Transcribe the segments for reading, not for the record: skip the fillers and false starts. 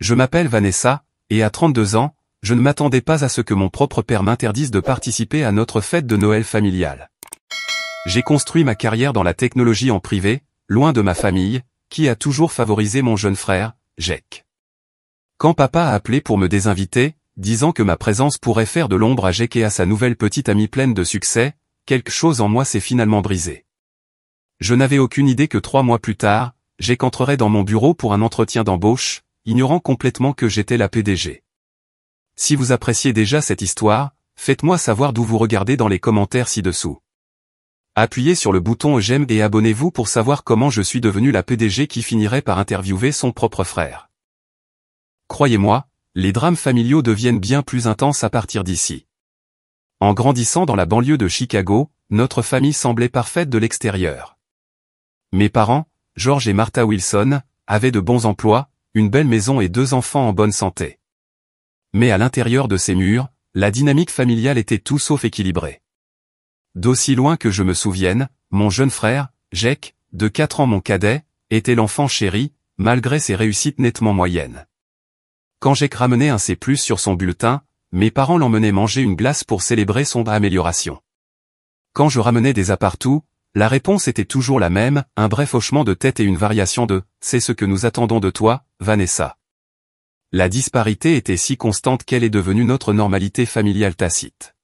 Je m'appelle Vanessa, et à 32 ans, je ne m'attendais pas à ce que mon propre père m'interdise de participer à notre fête de Noël familiale. J'ai construit ma carrière dans la technologie en privé, loin de ma famille, qui a toujours favorisé mon jeune frère, Jake. Quand papa a appelé pour me désinviter, disant que ma présence pourrait faire de l'ombre à Jake et à sa nouvelle petite amie pleine de succès, quelque chose en moi s'est finalement brisé. Je n'avais aucune idée que 3 mois plus tard, Jake entrerait dans mon bureau pour un entretien d'embauche, ignorant complètement que j'étais la PDG. Si vous appréciez déjà cette histoire, faites-moi savoir d'où vous regardez dans les commentaires ci-dessous. Appuyez sur le bouton j'aime et abonnez-vous pour savoir comment je suis devenu la PDG qui finirait par interviewer son propre frère. Croyez-moi, les drames familiaux deviennent bien plus intenses à partir d'ici. En grandissant dans la banlieue de Chicago, notre famille semblait parfaite de l'extérieur. Mes parents, George et Martha Wilson, avaient de bons emplois, une belle maison et 2 enfants en bonne santé. Mais à l'intérieur de ces murs, la dynamique familiale était tout sauf équilibrée. D'aussi loin que je me souvienne, mon jeune frère, Jake, de 4 ans mon cadet, était l'enfant chéri, malgré ses réussites nettement moyennes. Quand Jake ramenait un C+ sur son bulletin, mes parents l'emmenaient manger une glace pour célébrer son amélioration. Quand je ramenais des appartous, la réponse était toujours la même, un bref hochement de tête et une variation de « c'est ce que nous attendons de toi, Vanessa ». La disparité était si constante qu'elle est devenue notre normalité familiale tacite.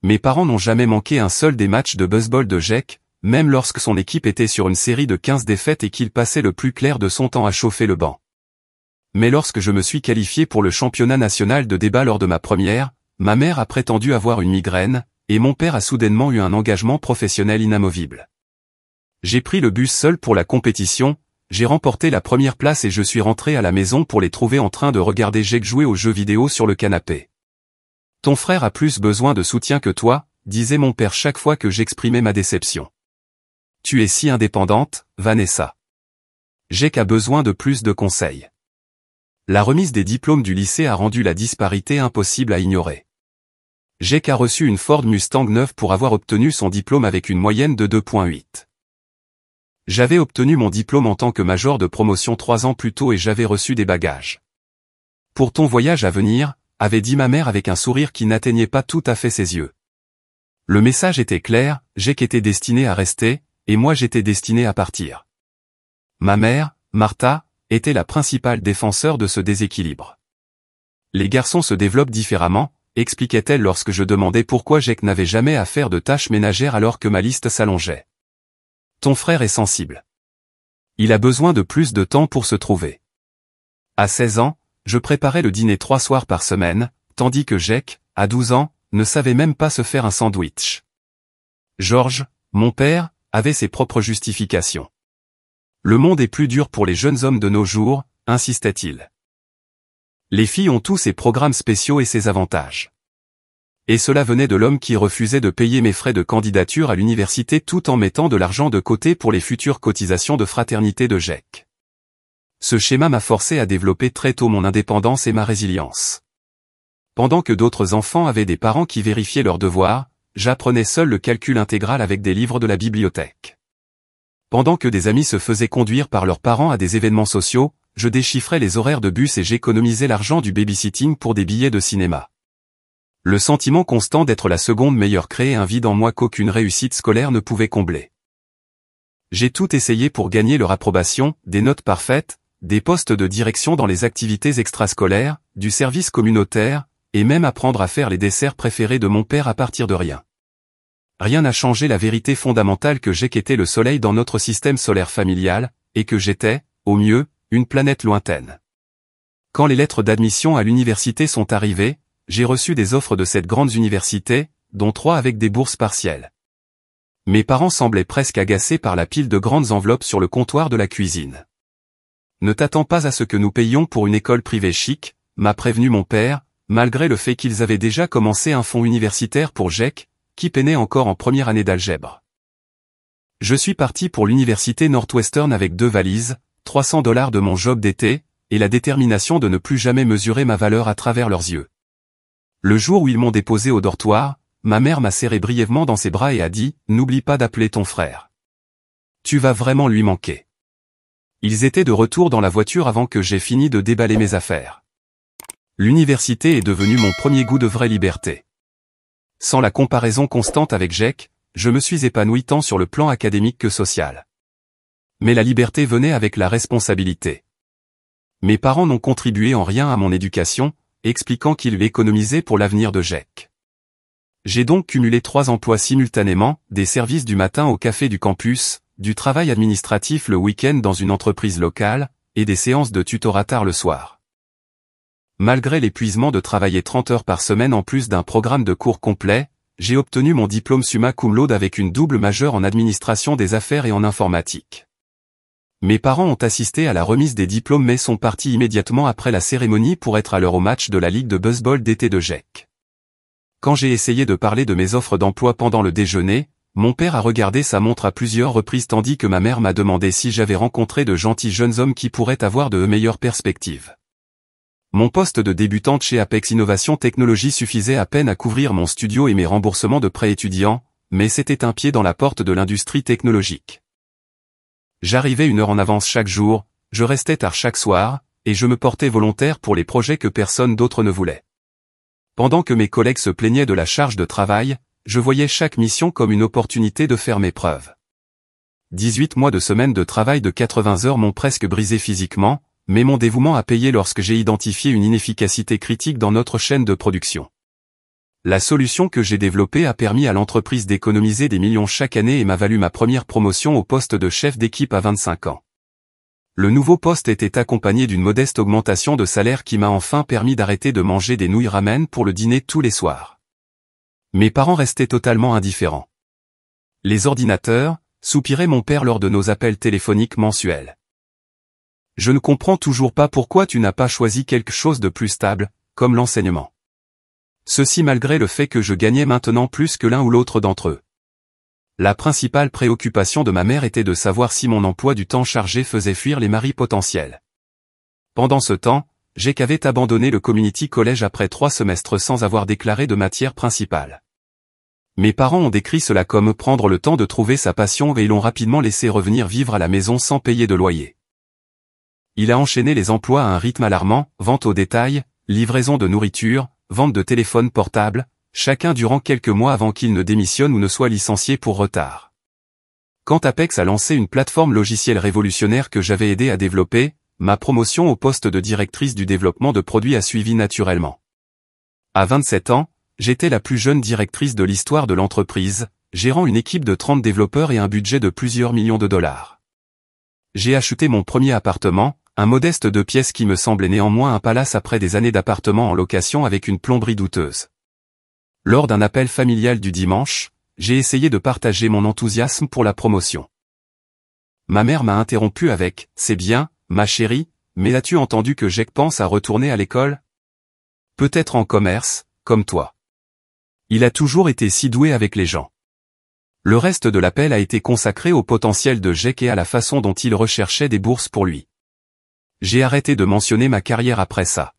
Mes parents n'ont jamais manqué un seul des matchs de baseball de Jake, même lorsque son équipe était sur une série de 15 défaites et qu'il passait le plus clair de son temps à chauffer le banc. Mais lorsque je me suis qualifié pour le championnat national de débat lors de ma première, ma mère a prétendu avoir une migraine, et mon père a soudainement eu un engagement professionnel inamovible. J'ai pris le bus seul pour la compétition, j'ai remporté la première place et je suis rentré à la maison pour les trouver en train de regarder Jake jouer aux jeux vidéo sur le canapé. « Ton frère a plus besoin de soutien que toi », disait mon père chaque fois que j'exprimais ma déception. « Tu es si indépendante, Vanessa. Jake a besoin de plus de conseils. » La remise des diplômes du lycée a rendu la disparité impossible à ignorer. Jake a reçu une Ford Mustang neuve pour avoir obtenu son diplôme avec une moyenne de 2,8. J'avais obtenu mon diplôme en tant que major de promotion 3 ans plus tôt et j'avais reçu des bagages. Pour ton voyage à venir, avait dit ma mère avec un sourire qui n'atteignait pas tout à fait ses yeux. Le message était clair, Jake était destiné à rester, et moi j'étais destiné à partir. Ma mère, Martha, était la principale défenseur de ce déséquilibre. Les garçons se développent différemment, expliquait-elle lorsque je demandais pourquoi Jake n'avait jamais à faire de tâches ménagères alors que ma liste s'allongeait. Ton frère est sensible. Il a besoin de plus de temps pour se trouver. À 16 ans, je préparais le dîner 3 soirs par semaine, tandis que Jake, à 12 ans, ne savait même pas se faire un sandwich. George, mon père, avait ses propres justifications. Le monde est plus dur pour les jeunes hommes de nos jours, insistait-il. Les filles ont tous ses programmes spéciaux et ses avantages. Et cela venait de l'homme qui refusait de payer mes frais de candidature à l'université tout en mettant de l'argent de côté pour les futures cotisations de fraternité de Jake. Ce schéma m'a forcé à développer très tôt mon indépendance et ma résilience. Pendant que d'autres enfants avaient des parents qui vérifiaient leurs devoirs, j'apprenais seul le calcul intégral avec des livres de la bibliothèque. Pendant que des amis se faisaient conduire par leurs parents à des événements sociaux, je déchiffrais les horaires de bus et j'économisais l'argent du babysitting pour des billets de cinéma. Le sentiment constant d'être la seconde meilleure créait un vide en moi qu'aucune réussite scolaire ne pouvait combler. J'ai tout essayé pour gagner leur approbation, des notes parfaites, des postes de direction dans les activités extrascolaires, du service communautaire, et même apprendre à faire les desserts préférés de mon père à partir de rien. Rien n'a changé la vérité fondamentale que Jake était le soleil dans notre système solaire familial, et que j'étais, au mieux, une planète lointaine. Quand les lettres d'admission à l'université sont arrivées, j'ai reçu des offres de cette grande université, dont 3 avec des bourses partielles. Mes parents semblaient presque agacés par la pile de grandes enveloppes sur le comptoir de la cuisine. Ne t'attends pas à ce que nous payions pour une école privée chic, m'a prévenu mon père, malgré le fait qu'ils avaient déjà commencé un fonds universitaire pour Jake, qui peinait encore en première année d'algèbre. Je suis parti pour l'université Northwestern avec 2 valises, $300 de mon job d'été, et la détermination de ne plus jamais mesurer ma valeur à travers leurs yeux. Le jour où ils m'ont déposé au dortoir, ma mère m'a serré brièvement dans ses bras et a dit « N'oublie pas d'appeler ton frère. Tu vas vraiment lui manquer. » Ils étaient de retour dans la voiture avant que j'aie fini de déballer mes affaires. L'université est devenue mon premier goût de vraie liberté. Sans la comparaison constante avec Jack, je me suis épanoui tant sur le plan académique que social. Mais la liberté venait avec la responsabilité. Mes parents n'ont contribué en rien à mon éducation, expliquant qu'ils économisaient pour l'avenir de Jack. J'ai donc cumulé 3 emplois simultanément, des services du matin au café du campus, du travail administratif le week-end dans une entreprise locale, et des séances de tutorat tard le soir. Malgré l'épuisement de travailler 30 heures par semaine en plus d'un programme de cours complet, j'ai obtenu mon diplôme summa cum laude avec une double majeure en administration des affaires et en informatique. Mes parents ont assisté à la remise des diplômes mais sont partis immédiatement après la cérémonie pour être à l'heure au match de la Ligue de baseball d'été de Jack. Quand j'ai essayé de parler de mes offres d'emploi pendant le déjeuner, mon père a regardé sa montre à plusieurs reprises tandis que ma mère m'a demandé si j'avais rencontré de gentils jeunes hommes qui pourraient avoir de meilleures perspectives. Mon poste de débutante chez Apex Innovation Technologies suffisait à peine à couvrir mon studio et mes remboursements de prêts étudiants, mais c'était un pied dans la porte de l'industrie technologique. J'arrivais 1 heure en avance chaque jour, je restais tard chaque soir, et je me portais volontaire pour les projets que personne d'autre ne voulait. Pendant que mes collègues se plaignaient de la charge de travail, je voyais chaque mission comme une opportunité de faire mes preuves. 18 mois de semaine de travail de 80 heures m'ont presque brisé physiquement, mais mon dévouement a payé lorsque j'ai identifié une inefficacité critique dans notre chaîne de production. La solution que j'ai développée a permis à l'entreprise d'économiser des millions chaque année et m'a valu ma première promotion au poste de chef d'équipe à 25 ans. Le nouveau poste était accompagné d'une modeste augmentation de salaire qui m'a enfin permis d'arrêter de manger des nouilles ramen pour le dîner tous les soirs. Mes parents restaient totalement indifférents. Les ordinateurs, soupirait mon père lors de nos appels téléphoniques mensuels. Je ne comprends toujours pas pourquoi tu n'as pas choisi quelque chose de plus stable, comme l'enseignement. Ceci malgré le fait que je gagnais maintenant plus que l'un ou l'autre d'entre eux. La principale préoccupation de ma mère était de savoir si mon emploi du temps chargé faisait fuir les maris potentiels. Pendant ce temps, Jack avait abandonné le community college après 3 semestres sans avoir déclaré de matière principale. Mes parents ont décrit cela comme prendre le temps de trouver sa passion et l'ont rapidement laissé revenir vivre à la maison sans payer de loyer. Il a enchaîné les emplois à un rythme alarmant, vente au détail, livraison de nourriture, vente de téléphones portables, chacun durant quelques mois avant qu'il ne démissionne ou ne soit licencié pour retard. Quand Apex a lancé une plateforme logicielle révolutionnaire que j'avais aidé à développer, ma promotion au poste de directrice du développement de produits a suivi naturellement. À 27 ans, j'étais la plus jeune directrice de l'histoire de l'entreprise, gérant une équipe de 30 développeurs et un budget de plusieurs millions de dollars. J'ai acheté mon premier appartement, un modeste 2 pièces qui me semblait néanmoins un palace après des années d'appartement en location avec une plomberie douteuse. Lors d'un appel familial du dimanche, j'ai essayé de partager mon enthousiasme pour la promotion. Ma mère m'a interrompu avec « C'est bien, ma chérie, mais as-tu entendu que Jack pense à retourner à l'école ? Peut-être en commerce, comme toi. Il a toujours été si doué avec les gens. » Le reste de l'appel a été consacré au potentiel de Jack et à la façon dont il recherchait des bourses pour lui. J'ai arrêté de mentionner ma carrière après ça.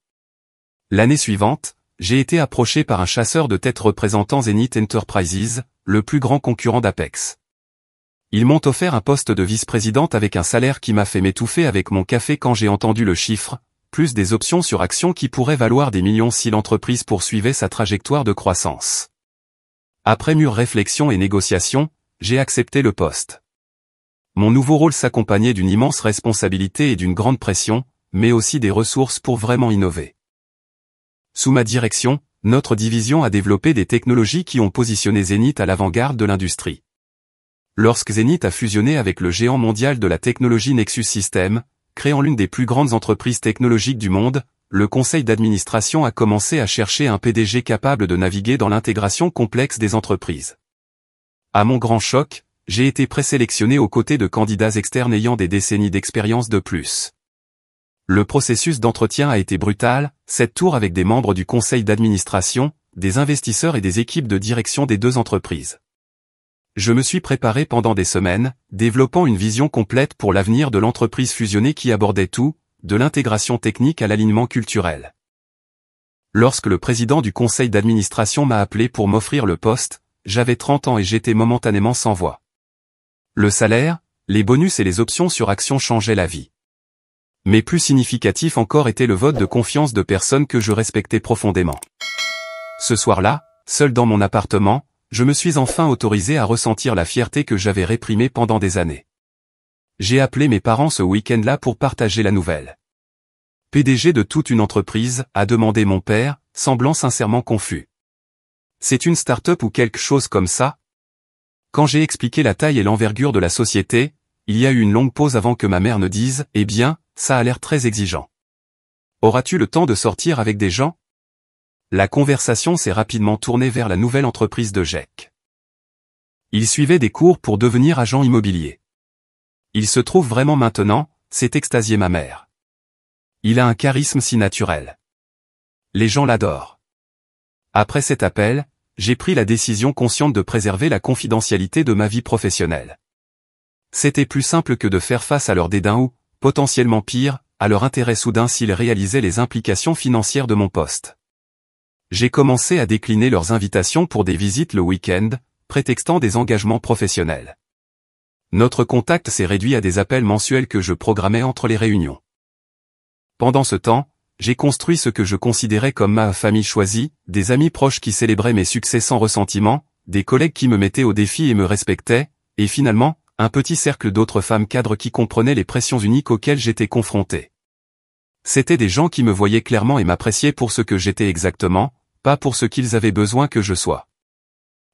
L'année suivante, j'ai été approché par un chasseur de tête représentant Zenith Enterprises, le plus grand concurrent d'Apex. Ils m'ont offert un poste de vice-présidente avec un salaire qui m'a fait m'étouffer avec mon café quand j'ai entendu le chiffre, plus des options sur actions qui pourraient valoir des millions si l'entreprise poursuivait sa trajectoire de croissance. Après mûre réflexion et négociation, j'ai accepté le poste. Mon nouveau rôle s'accompagnait d'une immense responsabilité et d'une grande pression, mais aussi des ressources pour vraiment innover. Sous ma direction, notre division a développé des technologies qui ont positionné Zenith à l'avant-garde de l'industrie. Lorsque Zenith a fusionné avec le géant mondial de la technologie Nexus Systems, créant l'une des plus grandes entreprises technologiques du monde, le conseil d'administration a commencé à chercher un PDG capable de naviguer dans l'intégration complexe des entreprises. À mon grand choc, j'ai été présélectionné aux côtés de candidats externes ayant des décennies d'expérience de plus. Le processus d'entretien a été brutal, 7 tours avec des membres du conseil d'administration, des investisseurs et des équipes de direction des 2 entreprises. Je me suis préparé pendant des semaines, développant une vision complète pour l'avenir de l'entreprise fusionnée qui abordait tout, de l'intégration technique à l'alignement culturel. Lorsque le président du conseil d'administration m'a appelé pour m'offrir le poste, j'avais 30 ans et j'étais momentanément sans voix. Le salaire, les bonus et les options sur actions changeaient la vie. Mais plus significatif encore était le vote de confiance de personnes que je respectais profondément. Ce soir-là, seul dans mon appartement, je me suis enfin autorisé à ressentir la fierté que j'avais réprimée pendant des années. J'ai appelé mes parents ce week-end-là pour partager la nouvelle. PDG de toute une entreprise, a demandé mon père, semblant sincèrement confus. C'est une start-up ou quelque chose comme ça? Quand j'ai expliqué la taille et l'envergure de la société, il y a eu une longue pause avant que ma mère ne dise « Eh bien, ça a l'air très exigeant. Auras-tu le temps de sortir avec des gens ?» La conversation s'est rapidement tournée vers la nouvelle entreprise de Jake. Il suivait des cours pour devenir agent immobilier. Il se trouve vraiment maintenant, s'est extasié ma mère. Il a un charisme si naturel. Les gens l'adorent. Après cet appel, j'ai pris la décision consciente de préserver la confidentialité de ma vie professionnelle. C'était plus simple que de faire face à leur dédain ou, potentiellement pire, à leur intérêt soudain s'ils réalisaient les implications financières de mon poste. J'ai commencé à décliner leurs invitations pour des visites le week-end, prétextant des engagements professionnels. Notre contact s'est réduit à des appels mensuels que je programmais entre les réunions. Pendant ce temps, j'ai construit ce que je considérais comme ma famille choisie, des amis proches qui célébraient mes succès sans ressentiment, des collègues qui me mettaient au défi et me respectaient, et finalement, un petit cercle d'autres femmes cadres qui comprenaient les pressions uniques auxquelles j'étais confronté. C'étaient des gens qui me voyaient clairement et m'appréciaient pour ce que j'étais exactement, pas pour ce qu'ils avaient besoin que je sois.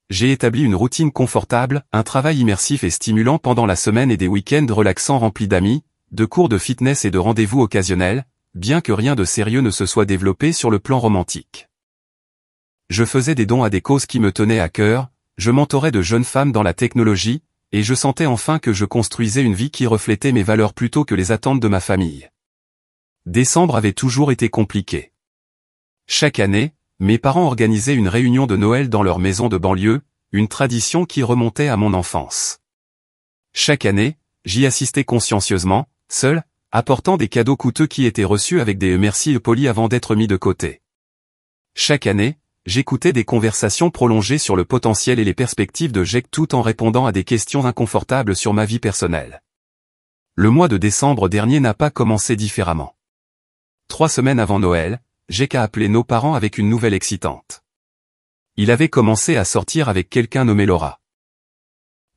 J'ai établi une routine confortable, un travail immersif et stimulant pendant la semaine et des week-ends relaxants remplis d'amis, de cours de fitness et de rendez-vous occasionnels, bien que rien de sérieux ne se soit développé sur le plan romantique. Je faisais des dons à des causes qui me tenaient à cœur, je mentorais de jeunes femmes dans la technologie, et je sentais enfin que je construisais une vie qui reflétait mes valeurs plutôt que les attentes de ma famille. Décembre avait toujours été compliqué. Chaque année, mes parents organisaient une réunion de Noël dans leur maison de banlieue, une tradition qui remontait à mon enfance. Chaque année, j'y assistais consciencieusement, seul, apportant des cadeaux coûteux qui étaient reçus avec des merci polis avant d'être mis de côté. Chaque année, j'écoutais des conversations prolongées sur le potentiel et les perspectives de Jake tout en répondant à des questions inconfortables sur ma vie personnelle. Le mois de décembre dernier n'a pas commencé différemment. 3 semaines avant Noël, Jake a appelé nos parents avec une nouvelle excitante. Il avait commencé à sortir avec quelqu'un nommé Laura.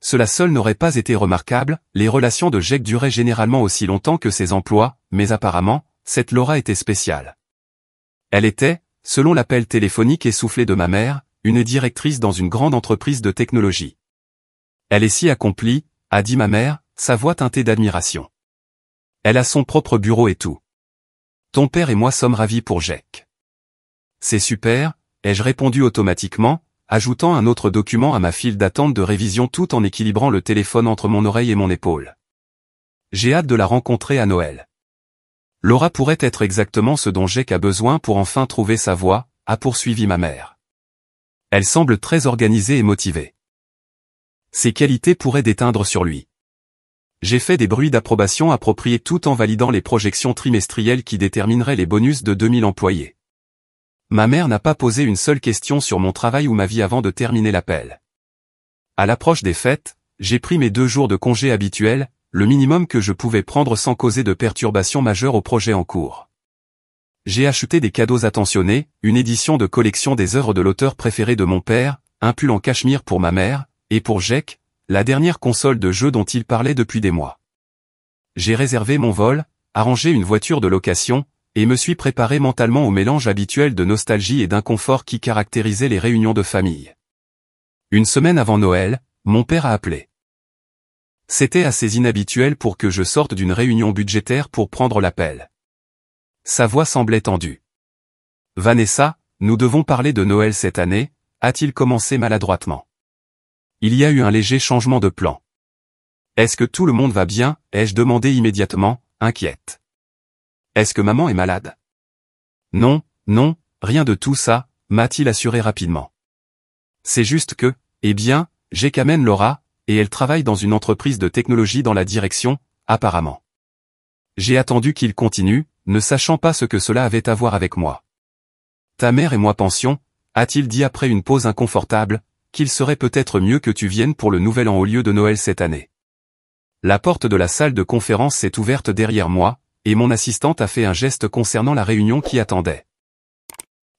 Cela seul n'aurait pas été remarquable, les relations de Jake duraient généralement aussi longtemps que ses emplois, mais apparemment, cette Laura était spéciale. Elle était, selon l'appel téléphonique essoufflé de ma mère, une directrice dans une grande entreprise de technologie. Elle est si accomplie, a dit ma mère, sa voix teintée d'admiration. Elle a son propre bureau et tout. Ton père et moi sommes ravis pour Jake. C'est super, ai-je répondu automatiquement, ajoutant un autre document à ma file d'attente de révision tout en équilibrant le téléphone entre mon oreille et mon épaule. J'ai hâte de la rencontrer à Noël. Laura pourrait être exactement ce dont Jake a besoin pour enfin trouver sa voie, a poursuivi ma mère. Elle semble très organisée et motivée. Ses qualités pourraient déteindre sur lui. J'ai fait des bruits d'approbation appropriés tout en validant les projections trimestrielles qui détermineraient les bonus de 2000 employés. Ma mère n'a pas posé une seule question sur mon travail ou ma vie avant de terminer l'appel. À l'approche des fêtes, j'ai pris mes 2 jours de congé habituels, le minimum que je pouvais prendre sans causer de perturbations majeures au projet en cours. J'ai acheté des cadeaux attentionnés, une édition de collection des œuvres de l'auteur préféré de mon père, un pull en cachemire pour ma mère, et pour Jake, la dernière console de jeu dont il parlait depuis des mois. J'ai réservé mon vol, arrangé une voiture de location, et me suis préparé mentalement au mélange habituel de nostalgie et d'inconfort qui caractérisait les réunions de famille. Une semaine avant Noël, mon père a appelé. C'était assez inhabituel pour que je sorte d'une réunion budgétaire pour prendre l'appel. Sa voix semblait tendue. « Vanessa, nous devons parler de Noël cette année », a-t-il commencé maladroitement. Il y a eu un léger changement de plan. « Est-ce que tout le monde va bien ?» ai-je demandé immédiatement, inquiète. « Est-ce que maman est malade ?» Non, non, rien de tout ça, m'a-t-il assuré rapidement. C'est juste que, eh bien, j'ai qu'amène Laura, et elle travaille dans une entreprise de technologie dans la direction, apparemment. J'ai attendu qu'il continue, ne sachant pas ce que cela avait à voir avec moi. Ta mère et moi pensions, a-t-il dit après une pause inconfortable, qu'il serait peut-être mieux que tu viennes pour le nouvel an au lieu de Noël cette année. La porte de la salle de conférence s'est ouverte derrière moi, et mon assistante a fait un geste concernant la réunion qui attendait.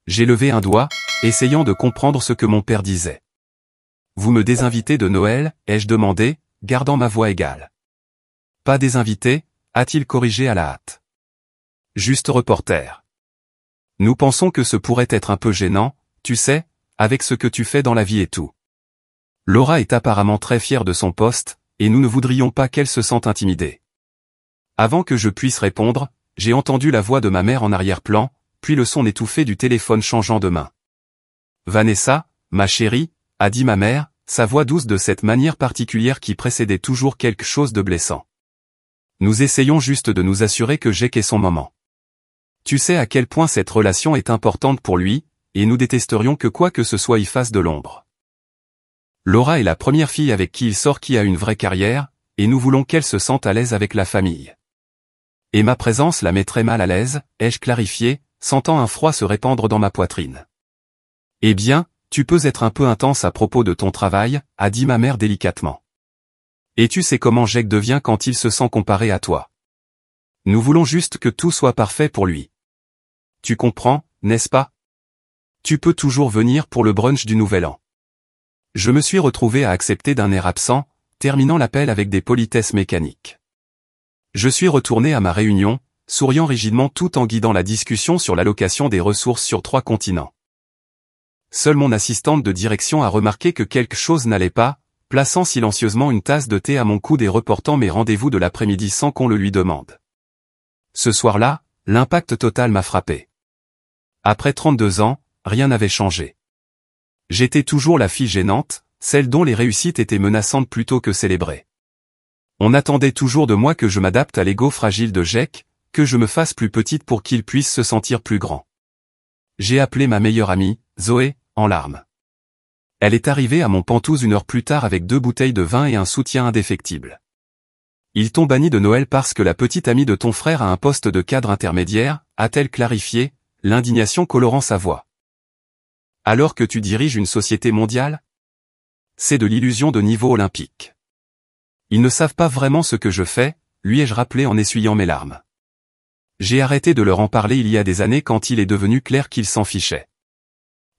J'ai levé un doigt, essayant de comprendre ce que mon père disait. « Vous me désinvitez de Noël ?» ai-je demandé, gardant ma voix égale. « Pas désinvité ?» a-t-il corrigé à la hâte. « Juste reporter. Nous pensons que ce pourrait être un peu gênant, tu sais, avec ce que tu fais dans la vie et tout. » Laura est apparemment très fière de son poste, et nous ne voudrions pas qu'elle se sente intimidée. Avant que je puisse répondre, j'ai entendu la voix de ma mère en arrière-plan, puis le son étouffé du téléphone changeant de main. « Vanessa, ma chérie », a dit ma mère, sa voix douce de cette manière particulière qui précédait toujours quelque chose de blessant. Nous essayons juste de nous assurer que Jake ait son moment. Tu sais à quel point cette relation est importante pour lui, et nous détesterions que quoi que ce soit y fasse de l'ombre. Laura est la première fille avec qui il sort qui a une vraie carrière, et nous voulons qu'elle se sente à l'aise avec la famille. Et ma présence la mettrait mal à l'aise, ai-je clarifié, sentant un froid se répandre dans ma poitrine. Eh bien, tu peux être un peu intense à propos de ton travail, a dit ma mère délicatement. Et tu sais comment Jake devient quand il se sent comparé à toi. Nous voulons juste que tout soit parfait pour lui. Tu comprends, n'est-ce pas? Tu peux toujours venir pour le brunch du Nouvel An. Je me suis retrouvé à accepter d'un air absent, terminant l'appel avec des politesses mécaniques. Je suis retourné à ma réunion, souriant rigidement tout en guidant la discussion sur l'allocation des ressources sur 3 continents. Seule mon assistante de direction a remarqué que quelque chose n'allait pas, plaçant silencieusement une tasse de thé à mon coude et reportant mes rendez-vous de l'après-midi sans qu'on le lui demande. Ce soir-là, l'impact total m'a frappé. Après 32 ans, rien n'avait changé. J'étais toujours la fille gênante, celle dont les réussites étaient menaçantes plutôt que célébrées. On attendait toujours de moi que je m'adapte à l'ego fragile de Jake, que je me fasse plus petite pour qu'il puisse se sentir plus grand. J'ai appelé ma meilleure amie, Zoé, en larmes. Elle est arrivée à mon Pentouse 1 heure plus tard avec 2 bouteilles de vin et un soutien indéfectible. Ils t'ont banni de Noël parce que la petite amie de ton frère a un poste de cadre intermédiaire, a-t-elle clarifié, l'indignation colorant sa voix. Alors que tu diriges une société mondiale? C'est de l'illusion de niveau olympique. Ils ne savent pas vraiment ce que je fais, lui ai-je rappelé en essuyant mes larmes. J'ai arrêté de leur en parler il y a des années quand il est devenu clair qu'ils s'en fichaient.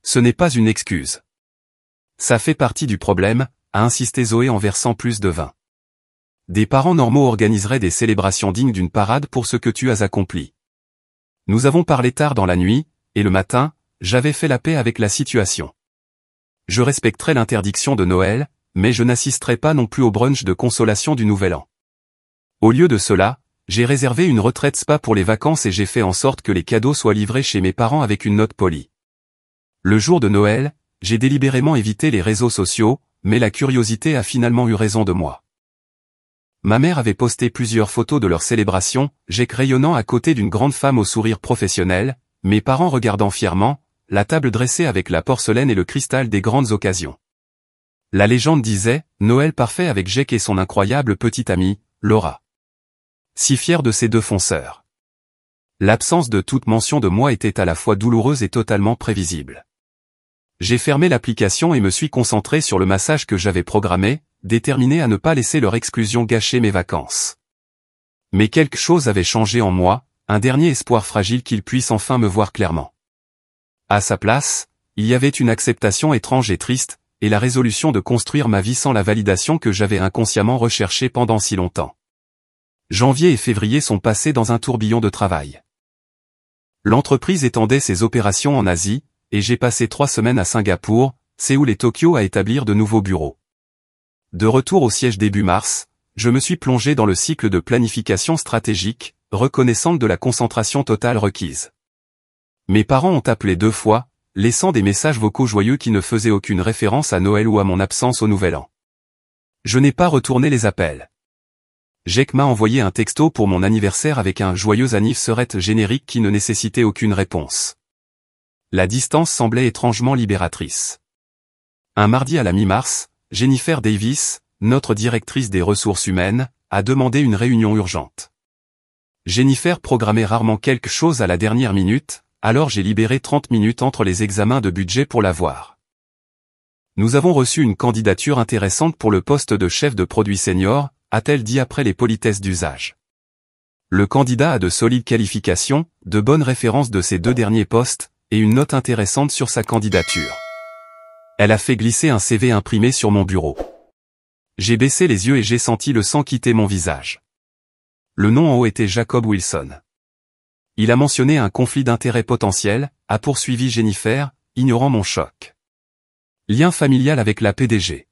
Ce n'est pas une excuse. Ça fait partie du problème, a insisté Zoé en versant plus de vin. Des parents normaux organiseraient des célébrations dignes d'une parade pour ce que tu as accompli. Nous avons parlé tard dans la nuit, et le matin, j'avais fait la paix avec la situation. Je respecterai l'interdiction de Noël, mais je n'assisterai pas non plus au brunch de consolation du Nouvel An. Au lieu de cela, j'ai réservé une retraite spa pour les vacances et j'ai fait en sorte que les cadeaux soient livrés chez mes parents avec une note polie. Le jour de Noël, j'ai délibérément évité les réseaux sociaux, mais la curiosité a finalement eu raison de moi. Ma mère avait posté plusieurs photos de leur célébration, Jake rayonnant à côté d'une grande femme au sourire professionnel, mes parents regardant fièrement, la table dressée avec la porcelaine et le cristal des grandes occasions. La légende disait, Noël parfait avec Jake et son incroyable petite amie, Laura. Si fier de ces 2 fonceurs. L'absence de toute mention de moi était à la fois douloureuse et totalement prévisible. J'ai fermé l'application et me suis concentré sur le massage que j'avais programmé, déterminé à ne pas laisser leur exclusion gâcher mes vacances. Mais quelque chose avait changé en moi, un dernier espoir fragile qu'ils puissent enfin me voir clairement. À sa place, il y avait une acceptation étrange et triste, et la résolution de construire ma vie sans la validation que j'avais inconsciemment recherchée pendant si longtemps. Janvier et février sont passés dans un tourbillon de travail. L'entreprise étendait ses opérations en Asie, et j'ai passé 3 semaines à Singapour, Séoul et Tokyo à établir de nouveaux bureaux. De retour au siège début mars, je me suis plongé dans le cycle de planification stratégique, reconnaissante de la concentration totale requise. Mes parents ont appelé 2 fois, laissant des messages vocaux joyeux qui ne faisaient aucune référence à Noël ou à mon absence au Nouvel An. Je n'ai pas retourné les appels. Jake m'a envoyé un texto pour mon anniversaire avec un joyeux anniversaire générique qui ne nécessitait aucune réponse. La distance semblait étrangement libératrice. Un mardi à la mi-mars, Jennifer Davis, notre directrice des ressources humaines, a demandé une réunion urgente. Jennifer programmait rarement quelque chose à la dernière minute, alors j'ai libéré 30 minutes entre les examens de budget pour la voir. Nous avons reçu une candidature intéressante pour le poste de chef de produit senior, a-t-elle dit après les politesses d'usage. Le candidat a de solides qualifications, de bonnes références de ses 2 derniers postes, et une note intéressante sur sa candidature. Elle a fait glisser un CV imprimé sur mon bureau. J'ai baissé les yeux et j'ai senti le sang quitter mon visage. Le nom en haut était Jacob Wilson. Il a mentionné un conflit d'intérêts potentiel, a poursuivi Jennifer, ignorant mon choc. Lien familial avec la PDG.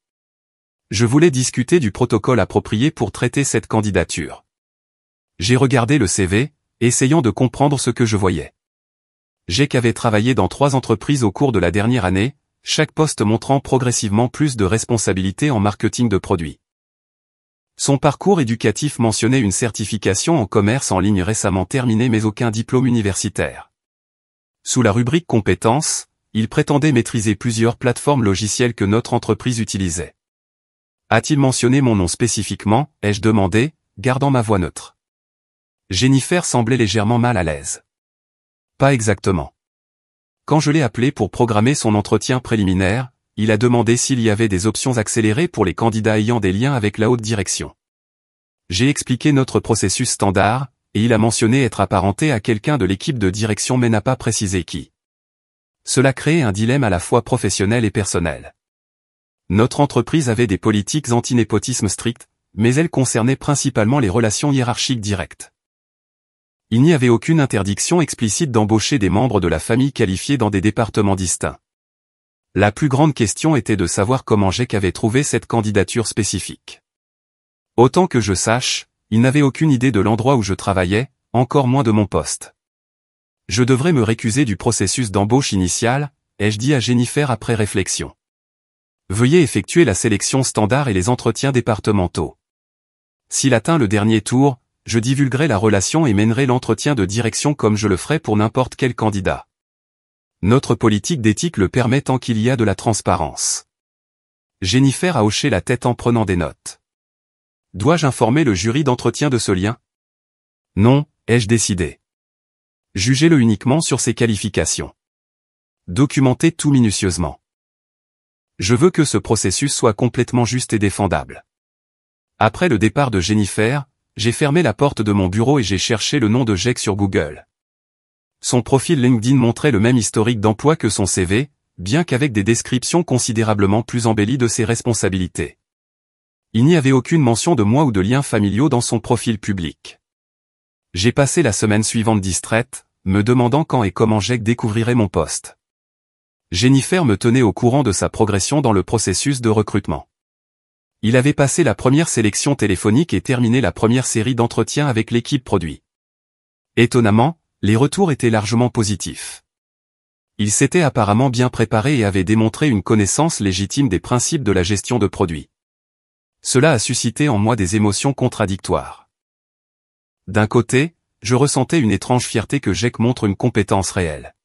Je voulais discuter du protocole approprié pour traiter cette candidature. J'ai regardé le CV, essayant de comprendre ce que je voyais. Jake avait travaillé dans 3 entreprises au cours de la dernière année, chaque poste montrant progressivement plus de responsabilités en marketing de produits. Son parcours éducatif mentionnait une certification en commerce en ligne récemment terminée mais aucun diplôme universitaire. Sous la rubrique compétences, il prétendait maîtriser plusieurs plateformes logicielles que notre entreprise utilisait. A-t-il mentionné mon nom spécifiquement, ai-je demandé, gardant ma voix neutre. Jennifer semblait légèrement mal à l'aise. Pas exactement. Quand je l'ai appelé pour programmer son entretien préliminaire, il a demandé s'il y avait des options accélérées pour les candidats ayant des liens avec la haute direction. J'ai expliqué notre processus standard, et il a mentionné être apparenté à quelqu'un de l'équipe de direction mais n'a pas précisé qui. Cela créait un dilemme à la fois professionnel et personnel. Notre entreprise avait des politiques anti-népotisme strictes, mais elles concernaient principalement les relations hiérarchiques directes. Il n'y avait aucune interdiction explicite d'embaucher des membres de la famille qualifiés dans des départements distincts. La plus grande question était de savoir comment Jake avait trouvé cette candidature spécifique. Autant que je sache, il n'avait aucune idée de l'endroit où je travaillais, encore moins de mon poste. Je devrais me récuser du processus d'embauche initial, ai-je dit à Jennifer après réflexion. Veuillez effectuer la sélection standard et les entretiens départementaux. S'il atteint le dernier tour, je divulguerai la relation et mènerai l'entretien de direction comme je le ferai pour n'importe quel candidat. Notre politique d'éthique le permet tant qu'il y a de la transparence. Jennifer a hoché la tête en prenant des notes. Dois-je informer le jury d'entretien de ce lien? Non, ai-je décidé. Jugez-le uniquement sur ses qualifications. Documentez tout minutieusement. Je veux que ce processus soit complètement juste et défendable. Après le départ de Jennifer, j'ai fermé la porte de mon bureau et j'ai cherché le nom de Jake sur Google. Son profil LinkedIn montrait le même historique d'emploi que son CV, bien qu'avec des descriptions considérablement plus embellies de ses responsabilités. Il n'y avait aucune mention de moi ou de liens familiaux dans son profil public. J'ai passé la semaine suivante distraite, me demandant quand et comment Jake découvrirait mon poste. Jennifer me tenait au courant de sa progression dans le processus de recrutement. Il avait passé la première sélection téléphonique et terminé la première série d'entretiens avec l'équipe produit. Étonnamment, les retours étaient largement positifs. Il s'était apparemment bien préparé et avait démontré une connaissance légitime des principes de la gestion de produits. Cela a suscité en moi des émotions contradictoires. D'un côté, je ressentais une étrange fierté que Jake montre une compétence réelle.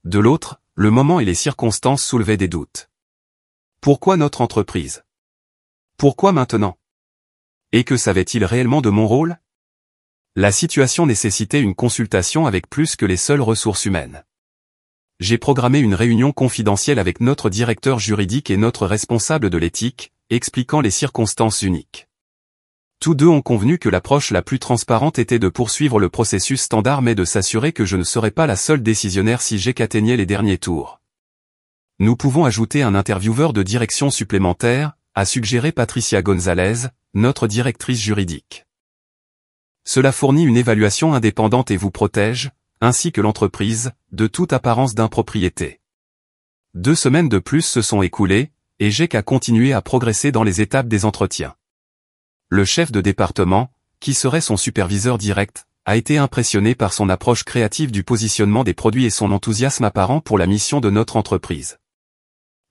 De l'autre, le moment et les circonstances soulevaient des doutes. Pourquoi notre entreprise? Pourquoi maintenant? Et que savait-il réellement de mon rôle? La situation nécessitait une consultation avec plus que les seules ressources humaines. J'ai programmé une réunion confidentielle avec notre directeur juridique et notre responsable de l'éthique, expliquant les circonstances uniques. Tous deux ont convenu que l'approche la plus transparente était de poursuivre le processus standard mais de s'assurer que je ne serais pas la seule décisionnaire si Jake atteignait les derniers tours. Nous pouvons ajouter un intervieweur de direction supplémentaire, a suggéré Patricia Gonzalez, notre directrice juridique. Cela fournit une évaluation indépendante et vous protège, ainsi que l'entreprise, de toute apparence d'impropriété. 2 semaines de plus se sont écoulées, et Jake a continué à progresser dans les étapes des entretiens. Le chef de département, qui serait son superviseur direct, a été impressionné par son approche créative du positionnement des produits et son enthousiasme apparent pour la mission de notre entreprise.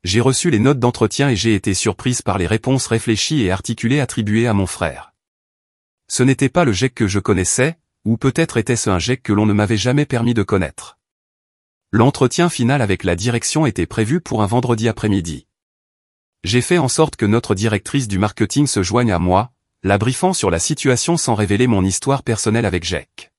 J'ai reçu les notes d'entretien et j'ai été surprise par les réponses réfléchies et articulées attribuées à mon frère. Ce n'était pas le Jake que je connaissais, ou peut-être était-ce un Jake que l'on ne m'avait jamais permis de connaître. L'entretien final avec la direction était prévu pour un vendredi après-midi. J'ai fait en sorte que notre directrice du marketing se joigne à moi, la briefant sur la situation sans révéler mon histoire personnelle avec Jake.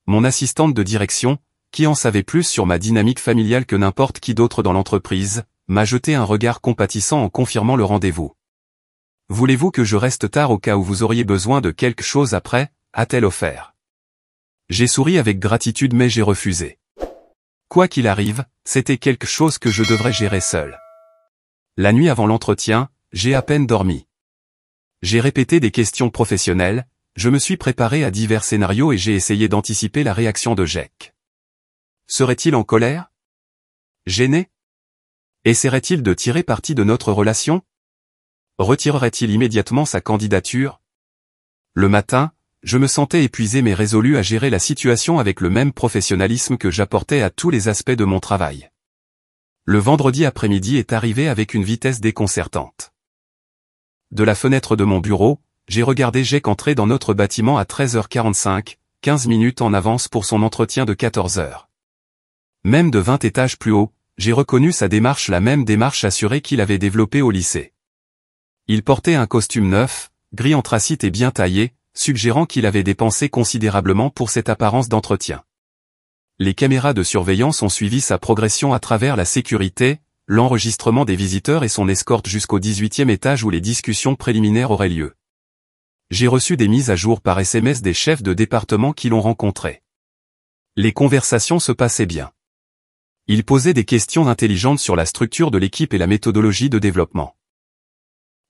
Mon assistante de direction, qui en savait plus sur ma dynamique familiale que n'importe qui d'autre dans l'entreprise, m'a jeté un regard compatissant en confirmant le rendez-vous. Voulez-vous que je reste tard au cas où vous auriez besoin de quelque chose après, a-t-elle offert. J'ai souri avec gratitude mais j'ai refusé. Quoi qu'il arrive, c'était quelque chose que je devrais gérer seul. La nuit avant l'entretien, j'ai à peine dormi. J'ai répété des questions professionnelles, je me suis préparé à divers scénarios et j'ai essayé d'anticiper la réaction de Jack. Serait-il en colère? Gêné? Essaierait-il de tirer parti de notre relation? Retirerait-il immédiatement sa candidature? Le matin, je me sentais épuisé mais résolu à gérer la situation avec le même professionnalisme que j'apportais à tous les aspects de mon travail. Le vendredi après-midi est arrivé avec une vitesse déconcertante. De la fenêtre de mon bureau, j'ai regardé Jack entrer dans notre bâtiment à 13h45, 15 minutes en avance pour son entretien de 14h. Même de 20 étages plus haut, j'ai reconnu sa démarche, la même démarche assurée qu'il avait développée au lycée. Il portait un costume neuf, gris anthracite et bien taillé, suggérant qu'il avait dépensé considérablement pour cette apparence d'entretien. Les caméras de surveillance ont suivi sa progression à travers la sécurité, l'enregistrement des visiteurs et son escorte jusqu'au 18e étage où les discussions préliminaires auraient lieu. J'ai reçu des mises à jour par SMS des chefs de département qui l'ont rencontré. Les conversations se passaient bien. Ils posaient des questions intelligentes sur la structure de l'équipe et la méthodologie de développement.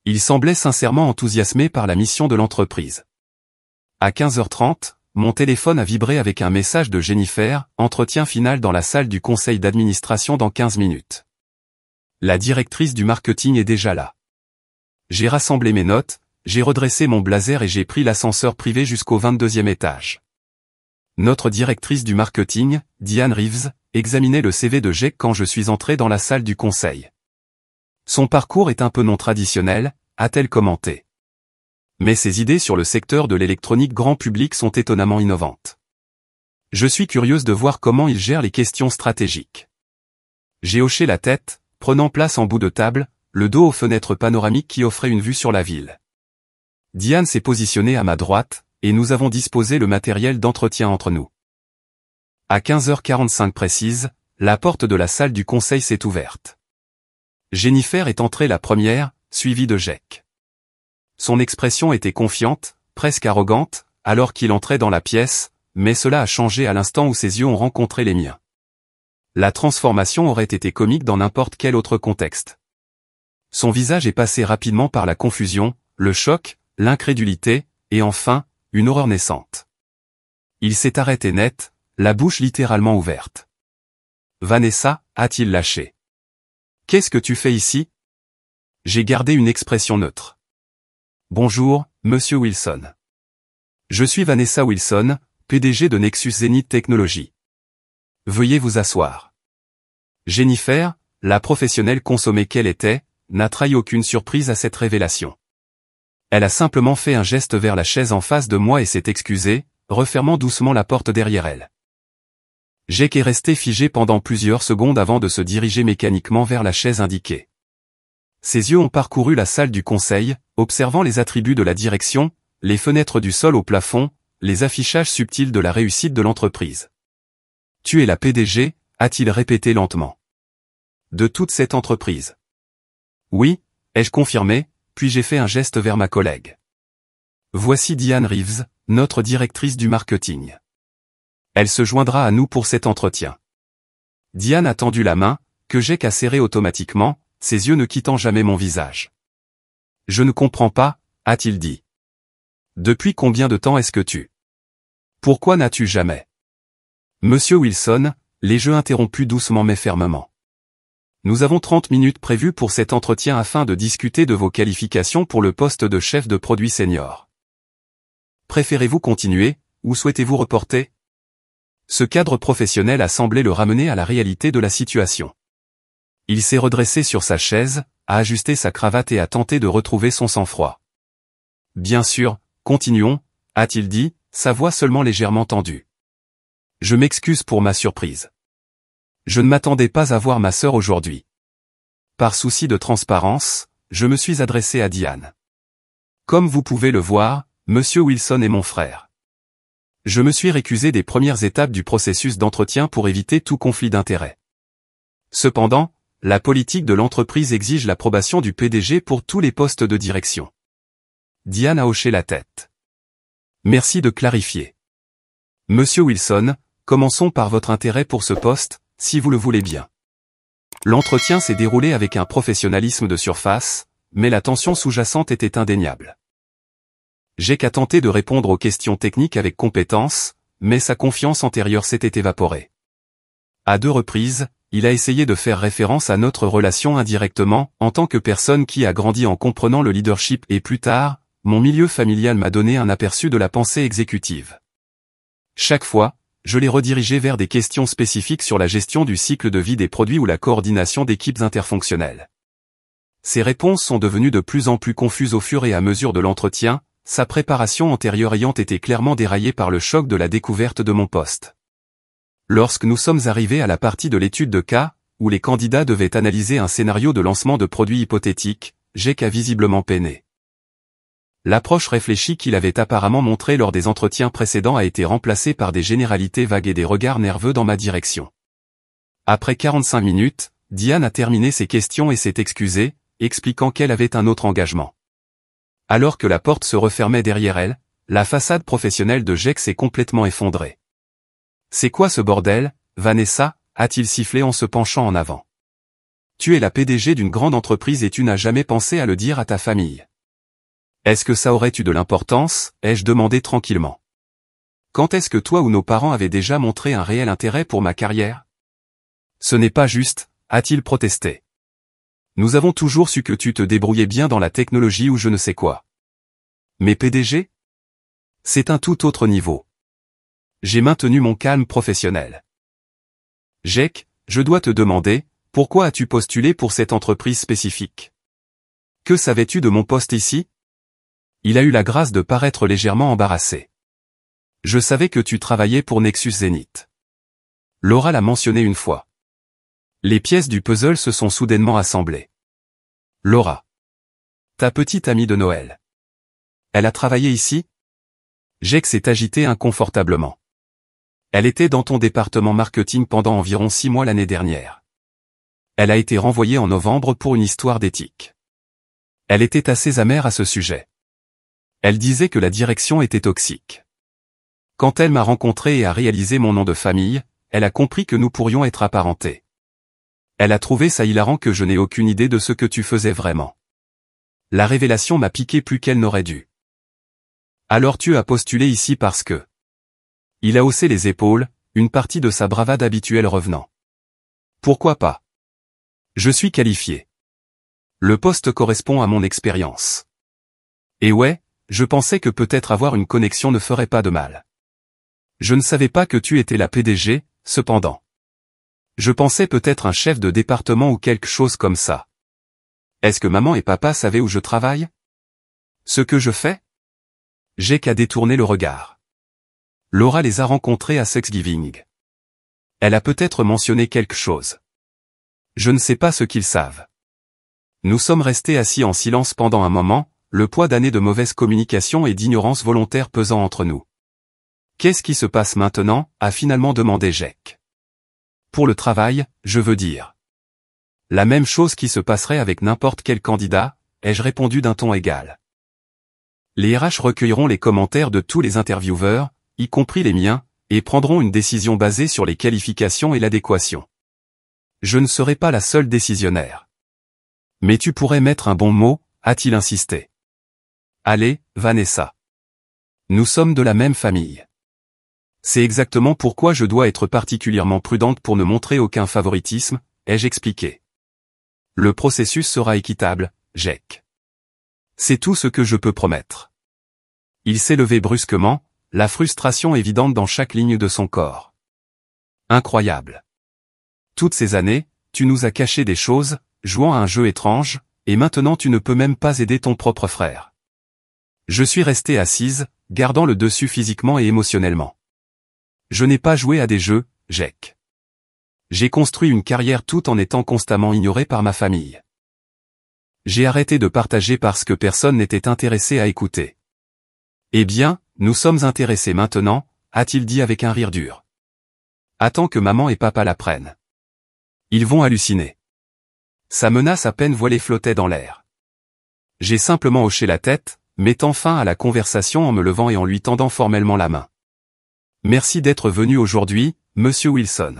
Ils semblaient sincèrement enthousiasmés par la mission de l'entreprise. À 15h30, mon téléphone a vibré avec un message de Jennifer, entretien final dans la salle du conseil d'administration dans 15 minutes. La directrice du marketing est déjà là. J'ai rassemblé mes notes, j'ai redressé mon blazer et j'ai pris l'ascenseur privé jusqu'au 22e étage. Notre directrice du marketing, Diane Reeves, examinait le CV de Jack quand je suis entré dans la salle du conseil. Son parcours est un peu non traditionnel, a-t-elle commenté. Mais ses idées sur le secteur de l'électronique grand public sont étonnamment innovantes. Je suis curieuse de voir comment il gère les questions stratégiques. J'ai hoché la tête, prenant place en bout de table, le dos aux fenêtres panoramiques qui offraient une vue sur la ville. Diane s'est positionnée à ma droite, et nous avons disposé le matériel d'entretien entre nous. À 15h45 précise, la porte de la salle du conseil s'est ouverte. Jennifer est entrée la première, suivie de Jack. Son expression était confiante, presque arrogante, alors qu'il entrait dans la pièce, mais cela a changé à l'instant où ses yeux ont rencontré les miens. La transformation aurait été comique dans n'importe quel autre contexte. Son visage est passé rapidement par la confusion, le choc, l'incrédulité, et enfin, une horreur naissante. Il s'est arrêté net, la bouche littéralement ouverte. « Vanessa » a-t-il lâché. « Qu'est-ce que tu fais ici ?» J'ai gardé une expression neutre. « Bonjour, Monsieur Wilson. Je suis Vanessa Wilson, PDG de Nexus Zenith Technologies. Veuillez vous asseoir. » Jennifer, la professionnelle consommée qu'elle était, n'a trahi aucune surprise à cette révélation. Elle a simplement fait un geste vers la chaise en face de moi et s'est excusée, refermant doucement la porte derrière elle. Jack est resté figé pendant plusieurs secondes avant de se diriger mécaniquement vers la chaise indiquée. Ses yeux ont parcouru la salle du conseil, observant les attributs de la direction, les fenêtres du sol au plafond, les affichages subtils de la réussite de l'entreprise. « Tu es la PDG » a-t-il répété lentement. « De toute cette entreprise. »« Oui » ai-je confirmé, puis j'ai fait un geste vers ma collègue. « Voici Diane Reeves, notre directrice du marketing. Elle se joindra à nous pour cet entretien. » Diane a tendu la main, que Jack a serrée automatiquement, ses yeux ne quittant jamais mon visage. « Je ne comprends pas » a-t-il dit. « Depuis combien de temps est-ce que tu... Pourquoi n'as-tu jamais... » Monsieur Wilson, les jeux interrompus doucement mais fermement. Nous avons 30 minutes prévues pour cet entretien afin de discuter de vos qualifications pour le poste de chef de produit senior. Préférez-vous continuer, ou souhaitez-vous reporter? Ce cadre professionnel a semblé le ramener à la réalité de la situation. Il s'est redressé sur sa chaise, a ajusté sa cravate et a tenté de retrouver son sang-froid. « Bien sûr, continuons » a-t-il dit, sa voix seulement légèrement tendue. « Je m'excuse pour ma surprise. Je ne m'attendais pas à voir ma sœur aujourd'hui. » Par souci de transparence, je me suis adressé à Diane. « Comme vous pouvez le voir, Monsieur Wilson est mon frère. Je me suis récusé des premières étapes du processus d'entretien pour éviter tout conflit d'intérêts. Cependant, la politique de l'entreprise exige l'approbation du PDG pour tous les postes de direction. Diane a hoché la tête. Merci de clarifier. Monsieur Wilson, commençons par votre intérêt pour ce poste, si vous le voulez bien. L'entretien s'est déroulé avec un professionnalisme de surface, mais la tension sous-jacente était indéniable. Jake a tenté de répondre aux questions techniques avec compétence, mais sa confiance antérieure s'était évaporée. À 2 reprises, il a essayé de faire référence à notre relation indirectement, en tant que personne qui a grandi en comprenant le leadership et plus tard, mon milieu familial m'a donné un aperçu de la pensée exécutive. Chaque fois, je l'ai redirigé vers des questions spécifiques sur la gestion du cycle de vie des produits ou la coordination d'équipes interfonctionnelles. Ces réponses sont devenues de plus en plus confuses au fur et à mesure de l'entretien, sa préparation antérieure ayant été clairement déraillée par le choc de la découverte de mon poste. Lorsque nous sommes arrivés à la partie de l'étude de cas, où les candidats devaient analyser un scénario de lancement de produits hypothétiques, Jake a visiblement peiné. L'approche réfléchie qu'il avait apparemment montrée lors des entretiens précédents a été remplacée par des généralités vagues et des regards nerveux dans ma direction. Après 45 minutes, Diane a terminé ses questions et s'est excusée, expliquant qu'elle avait un autre engagement. Alors que la porte se refermait derrière elle, la façade professionnelle de Jake s'est complètement effondrée. « C'est quoi ce bordel, Vanessa ?» a-t-il sifflé en se penchant en avant. « Tu es la PDG d'une grande entreprise et tu n'as jamais pensé à le dire à ta famille. » « Est-ce que ça aurait eu de l'importance ?» ai-je demandé tranquillement. « Quand est-ce que toi ou nos parents avaient déjà montré un réel intérêt pour ma carrière ? » « Ce n'est pas juste, » a-t-il protesté. « Nous avons toujours su que tu te débrouillais bien dans la technologie ou je ne sais quoi. Mais PDG ? C'est un tout autre niveau. » J'ai maintenu mon calme professionnel. « Jake, je dois te demander, pourquoi as-tu postulé pour cette entreprise spécifique ? Que savais-tu de mon poste ici ? » Il a eu la grâce de paraître légèrement embarrassé. « Je savais que tu travaillais pour Nexus Zenith. » Laura l'a mentionné une fois. Les pièces du puzzle se sont soudainement assemblées. « Laura. Ta petite amie de Noël. Elle a travaillé ici ? » Jake s'est agité inconfortablement. « Elle était dans ton département marketing pendant environ 6 mois l'année dernière. Elle a été renvoyée en novembre pour une histoire d'éthique. Elle était assez amère à ce sujet. Elle disait que la direction était toxique. Quand elle m'a rencontré et a réalisé mon nom de famille, elle a compris que nous pourrions être apparentés. Elle a trouvé ça hilarant que je n'ai aucune idée de ce que tu faisais vraiment. La révélation m'a piqué plus qu'elle n'aurait dû. Alors tu as postulé ici parce que... » Il a haussé les épaules, une partie de sa bravade habituelle revenant. « Pourquoi pas ? Je suis qualifié. Le poste correspond à mon expérience. Et ouais, je pensais que peut-être avoir une connexion ne ferait pas de mal. Je ne savais pas que tu étais la PDG, cependant. Je pensais peut-être un chef de département ou quelque chose comme ça. Est-ce que maman et papa savaient où je travaille ? Ce que je fais ? J'ai qu'à détourner le regard. Laura les a rencontrés à Thanksgiving. Elle a peut-être mentionné quelque chose. Je ne sais pas ce qu'ils savent. Nous sommes restés assis en silence pendant un moment, le poids d'années de mauvaise communication et d'ignorance volontaire pesant entre nous. « Qu'est-ce qui se passe maintenant ?» a finalement demandé Jake. « Pour le travail, je veux dire. » « La même chose qui se passerait avec n'importe quel candidat, ai-je répondu d'un ton égal. Les RH recueilleront les commentaires de tous les intervieweurs, y compris les miens, et prendront une décision basée sur les qualifications et l'adéquation. Je ne serai pas la seule décisionnaire. Mais tu pourrais mettre un bon mot, a-t-il insisté. Allez, Vanessa. Nous sommes de la même famille. C'est exactement pourquoi je dois être particulièrement prudente pour ne montrer aucun favoritisme, ai-je expliqué. Le processus sera équitable, Jake. C'est tout ce que je peux promettre. Il s'est levé brusquement, la frustration évidente dans chaque ligne de son corps. Incroyable. Toutes ces années, tu nous as caché des choses, jouant à un jeu étrange, et maintenant tu ne peux même pas aider ton propre frère. Je suis restée assise, gardant le dessus physiquement et émotionnellement. Je n'ai pas joué à des jeux, Jake. J'ai construit une carrière tout en étant constamment ignoré par ma famille. J'ai arrêté de partager parce que personne n'était intéressé à écouter. Eh bien, nous sommes intéressés maintenant, a-t-il dit avec un rire dur. Attends que maman et papa l'apprennent. Ils vont halluciner. Sa menace à peine voilée flottait dans l'air. J'ai simplement hoché la tête, mettant fin à la conversation en me levant et en lui tendant formellement la main. Merci d'être venu aujourd'hui, Monsieur Wilson.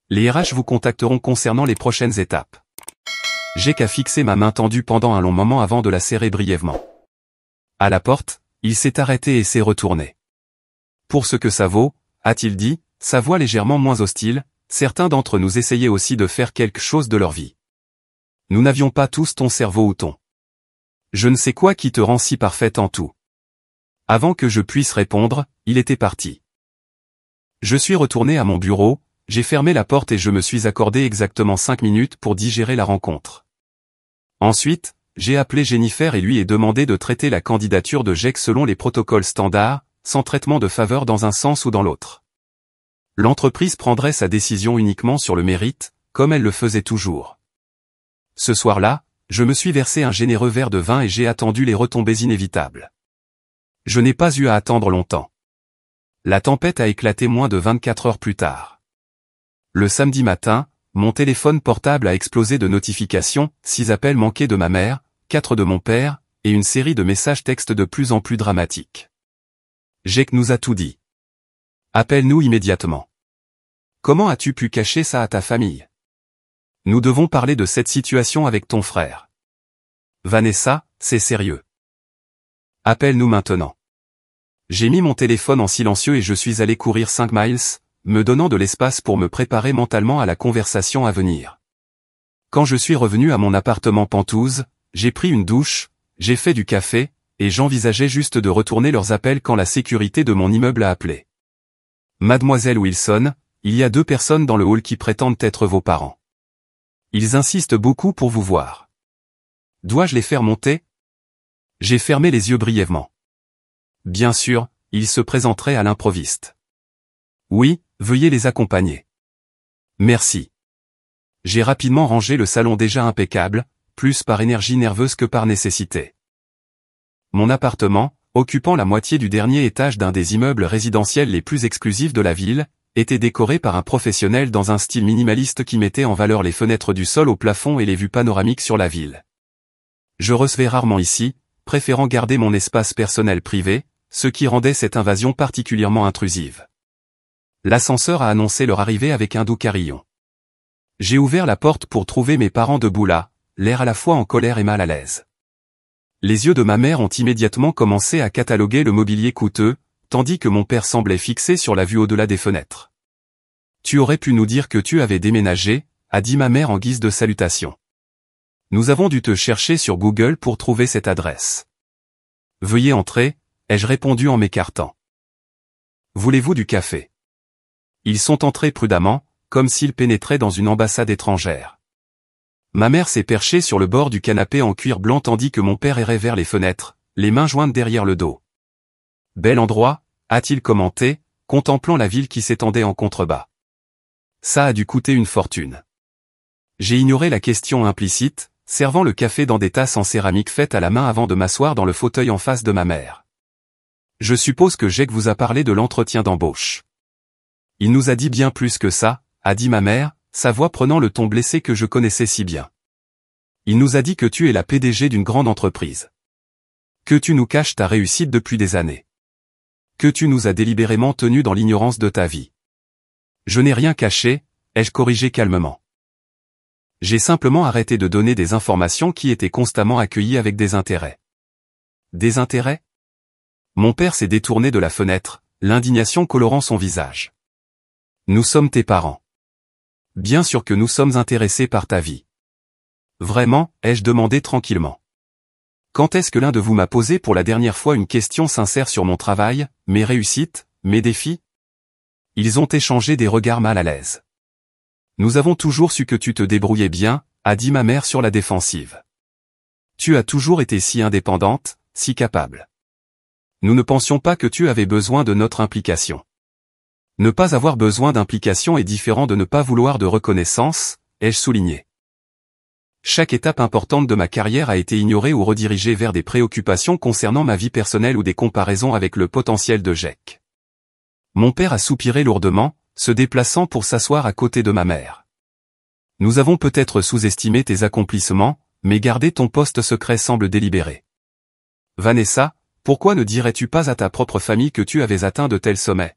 Les RH vous contacteront concernant les prochaines étapes. Jake a fixé ma main tendue pendant un long moment avant de la serrer brièvement. À la porte, il s'est arrêté et s'est retourné. Pour ce que ça vaut, a-t-il dit, sa voix légèrement moins hostile, certains d'entre nous essayaient aussi de faire quelque chose de leur vie. Nous n'avions pas tous ton cerveau ou ton. Je ne sais quoi qui te rend si parfaite en tout. Avant que je puisse répondre, il était parti. Je suis retourné à mon bureau, j'ai fermé la porte et je me suis accordé exactement 5 minutes pour digérer la rencontre. Ensuite, j'ai appelé Jennifer et lui ai demandé de traiter la candidature de Jake selon les protocoles standards, sans traitement de faveur dans un sens ou dans l'autre. L'entreprise prendrait sa décision uniquement sur le mérite, comme elle le faisait toujours. Ce soir-là, je me suis versé un généreux verre de vin et j'ai attendu les retombées inévitables. Je n'ai pas eu à attendre longtemps. La tempête a éclaté moins de 24 heures plus tard. Le samedi matin, mon téléphone portable a explosé de notifications, 6 appels manqués de ma mère, 4 de mon père, et une série de messages textes de plus en plus dramatiques. Jake nous a tout dit. Appelle-nous immédiatement. Comment as-tu pu cacher ça à ta famille? Nous devons parler de cette situation avec ton frère. Vanessa, c'est sérieux. Appelle-nous maintenant. J'ai mis mon téléphone en silencieux et je suis allé courir 5 miles, me donnant de l'espace pour me préparer mentalement à la conversation à venir. Quand je suis revenu à mon appartement Penthouse, j'ai pris une douche, j'ai fait du café, et j'envisageais juste de retourner leurs appels quand la sécurité de mon immeuble a appelé. Mademoiselle Wilson, il y a 2 personnes dans le hall qui prétendent être vos parents. Ils insistent beaucoup pour vous voir. Dois-je les faire monter? J'ai fermé les yeux brièvement. Bien sûr, ils se présenteraient à l'improviste. Oui, veuillez les accompagner. Merci. J'ai rapidement rangé le salon déjà impeccable, plus par énergie nerveuse que par nécessité. Mon appartement, occupant la moitié du dernier étage d'un des immeubles résidentiels les plus exclusifs de la ville, était décoré par un professionnel dans un style minimaliste qui mettait en valeur les fenêtres du sol au plafond et les vues panoramiques sur la ville. Je recevais rarement ici, préférant garder mon espace personnel privé, ce qui rendait cette invasion particulièrement intrusive. L'ascenseur a annoncé leur arrivée avec un doux carillon. J'ai ouvert la porte pour trouver mes parents debout là, l'air à la fois en colère et mal à l'aise. Les yeux de ma mère ont immédiatement commencé à cataloguer le mobilier coûteux, tandis que mon père semblait fixé sur la vue au-delà des fenêtres. « Tu aurais pu nous dire que tu avais déménagé », a dit ma mère en guise de salutation. « Nous avons dû te chercher sur Google pour trouver cette adresse. »« Veuillez entrer », ai-je répondu en m'écartant. « Voulez-vous du café ?» Ils sont entrés prudemment, comme s'ils pénétraient dans une ambassade étrangère. Ma mère s'est perchée sur le bord du canapé en cuir blanc tandis que mon père errait vers les fenêtres, les mains jointes derrière le dos. « Bel endroit », a-t-il commenté, contemplant la ville qui s'étendait en contrebas. Ça a dû coûter une fortune. J'ai ignoré la question implicite, servant le café dans des tasses en céramique faites à la main avant de m'asseoir dans le fauteuil en face de ma mère. Je suppose que Jake vous a parlé de l'entretien d'embauche. Il nous a dit bien plus que ça, a dit ma mère, sa voix prenant le ton blessé que je connaissais si bien. Il nous a dit que tu es la PDG d'une grande entreprise. Que tu nous caches ta réussite depuis des années. Que tu nous as délibérément tenus dans l'ignorance de ta vie. Je n'ai rien caché, ai-je corrigé calmement. J'ai simplement arrêté de donner des informations qui étaient constamment accueillies avec des intérêts. Des intérêts? Mon père s'est détourné de la fenêtre, l'indignation colorant son visage. Nous sommes tes parents. Bien sûr que nous sommes intéressés par ta vie. Vraiment, ai-je demandé tranquillement. Quand est-ce que l'un de vous m'a posé pour la dernière fois une question sincère sur mon travail, mes réussites, mes défis? Ils ont échangé des regards mal à l'aise. Nous avons toujours su que tu te débrouillais bien, a dit ma mère sur la défensive. Tu as toujours été si indépendante, si capable. Nous ne pensions pas que tu avais besoin de notre implication. Ne pas avoir besoin d'implication est différent de ne pas vouloir de reconnaissance, ai-je souligné. Chaque étape importante de ma carrière a été ignorée ou redirigée vers des préoccupations concernant ma vie personnelle ou des comparaisons avec le potentiel de Jake. Mon père a soupiré lourdement, se déplaçant pour s'asseoir à côté de ma mère. Nous avons peut-être sous-estimé tes accomplissements, mais garder ton poste secret semble délibéré. Vanessa, pourquoi ne dirais-tu pas à ta propre famille que tu avais atteint de tels sommets?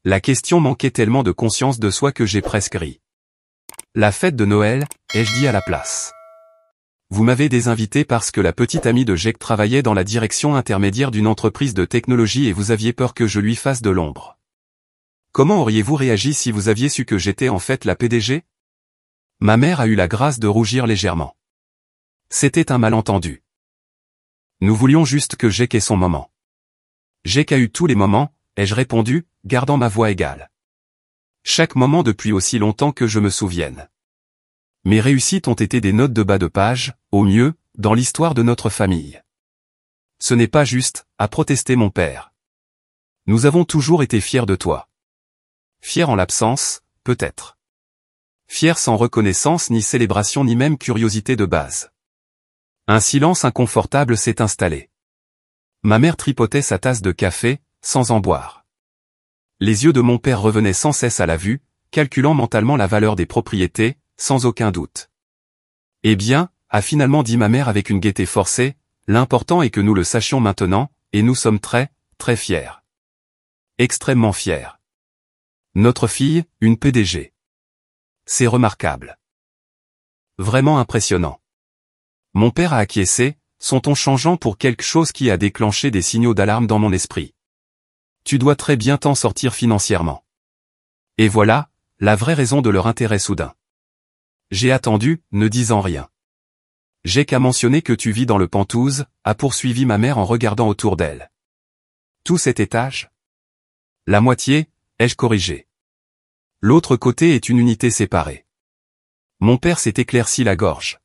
La question manquait tellement de conscience de soi que j'ai presque ri. La fête de Noël, ai-je dit à la place. Vous m'avez désinvité parce que la petite amie de Jack travaillait dans la direction intermédiaire d'une entreprise de technologie et vous aviez peur que je lui fasse de l'ombre. Comment auriez-vous réagi si vous aviez su que j'étais en fait la PDG? Ma mère a eu la grâce de rougir légèrement. C'était un malentendu. Nous voulions juste que Jack ait son moment. Jack a eu tous les moments, ai-je répondu, gardant ma voix égale. Chaque moment depuis aussi longtemps que je me souvienne. Mes réussites ont été des notes de bas de page, au mieux, dans l'histoire de notre famille. Ce n'est pas juste, a protesté mon père. Nous avons toujours été fiers de toi. Fiers en l'absence, peut-être. Fiers sans reconnaissance ni célébration ni même curiosité de base. Un silence inconfortable s'est installé. Ma mère tripotait sa tasse de café, sans en boire. Les yeux de mon père revenaient sans cesse à la vue, calculant mentalement la valeur des propriétés, sans aucun doute. Eh bien, a finalement dit ma mère avec une gaieté forcée, l'important est que nous le sachions maintenant, et nous sommes très, très fiers. Extrêmement fiers. Notre fille, une PDG. C'est remarquable. Vraiment impressionnant. Mon père a acquiescé, son ton changeant pour quelque chose qui a déclenché des signaux d'alarme dans mon esprit. Tu dois très bien t'en sortir financièrement. Et voilà, la vraie raison de leur intérêt soudain. J'ai attendu, ne disant rien. J'ai qu'à mentionner que tu vis dans le Penthouse, a poursuivi ma mère en regardant autour d'elle. Tout cet étage? La moitié, ai-je corrigé. L'autre côté est une unité séparée. Mon père s'est éclairci la gorge.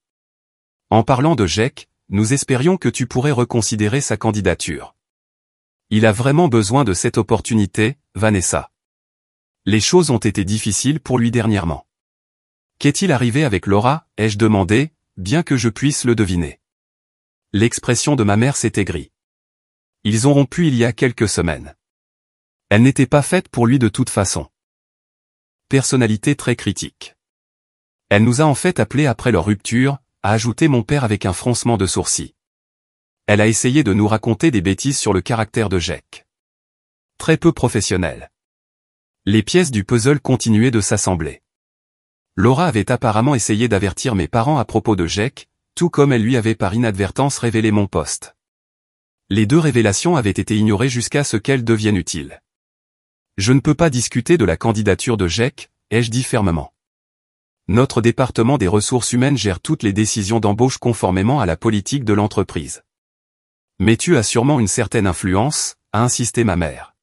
En parlant de Jack, nous espérions que tu pourrais reconsidérer sa candidature. Il a vraiment besoin de cette opportunité, Vanessa. Les choses ont été difficiles pour lui dernièrement. Qu'est-il arrivé avec Laura, ai-je demandé, bien que je puisse le deviner. L'expression de ma mère s'est aigrie. Ils ont rompu il y a quelques semaines. Elle n'était pas faite pour lui de toute façon. Personnalité très critique. Elle nous a en fait appelés après leur rupture, a ajouté mon père avec un froncement de sourcils. Elle a essayé de nous raconter des bêtises sur le caractère de Jack. Très peu professionnel. Les pièces du puzzle continuaient de s'assembler. Laura avait apparemment essayé d'avertir mes parents à propos de Jack, tout comme elle lui avait par inadvertance révélé mon poste. Les deux révélations avaient été ignorées jusqu'à ce qu'elles deviennent utiles. Je ne peux pas discuter de la candidature de Jack, ai-je dit fermement. Notre département des ressources humaines gère toutes les décisions d'embauche conformément à la politique de l'entreprise. Mais tu as sûrement une certaine influence, a insisté ma mère.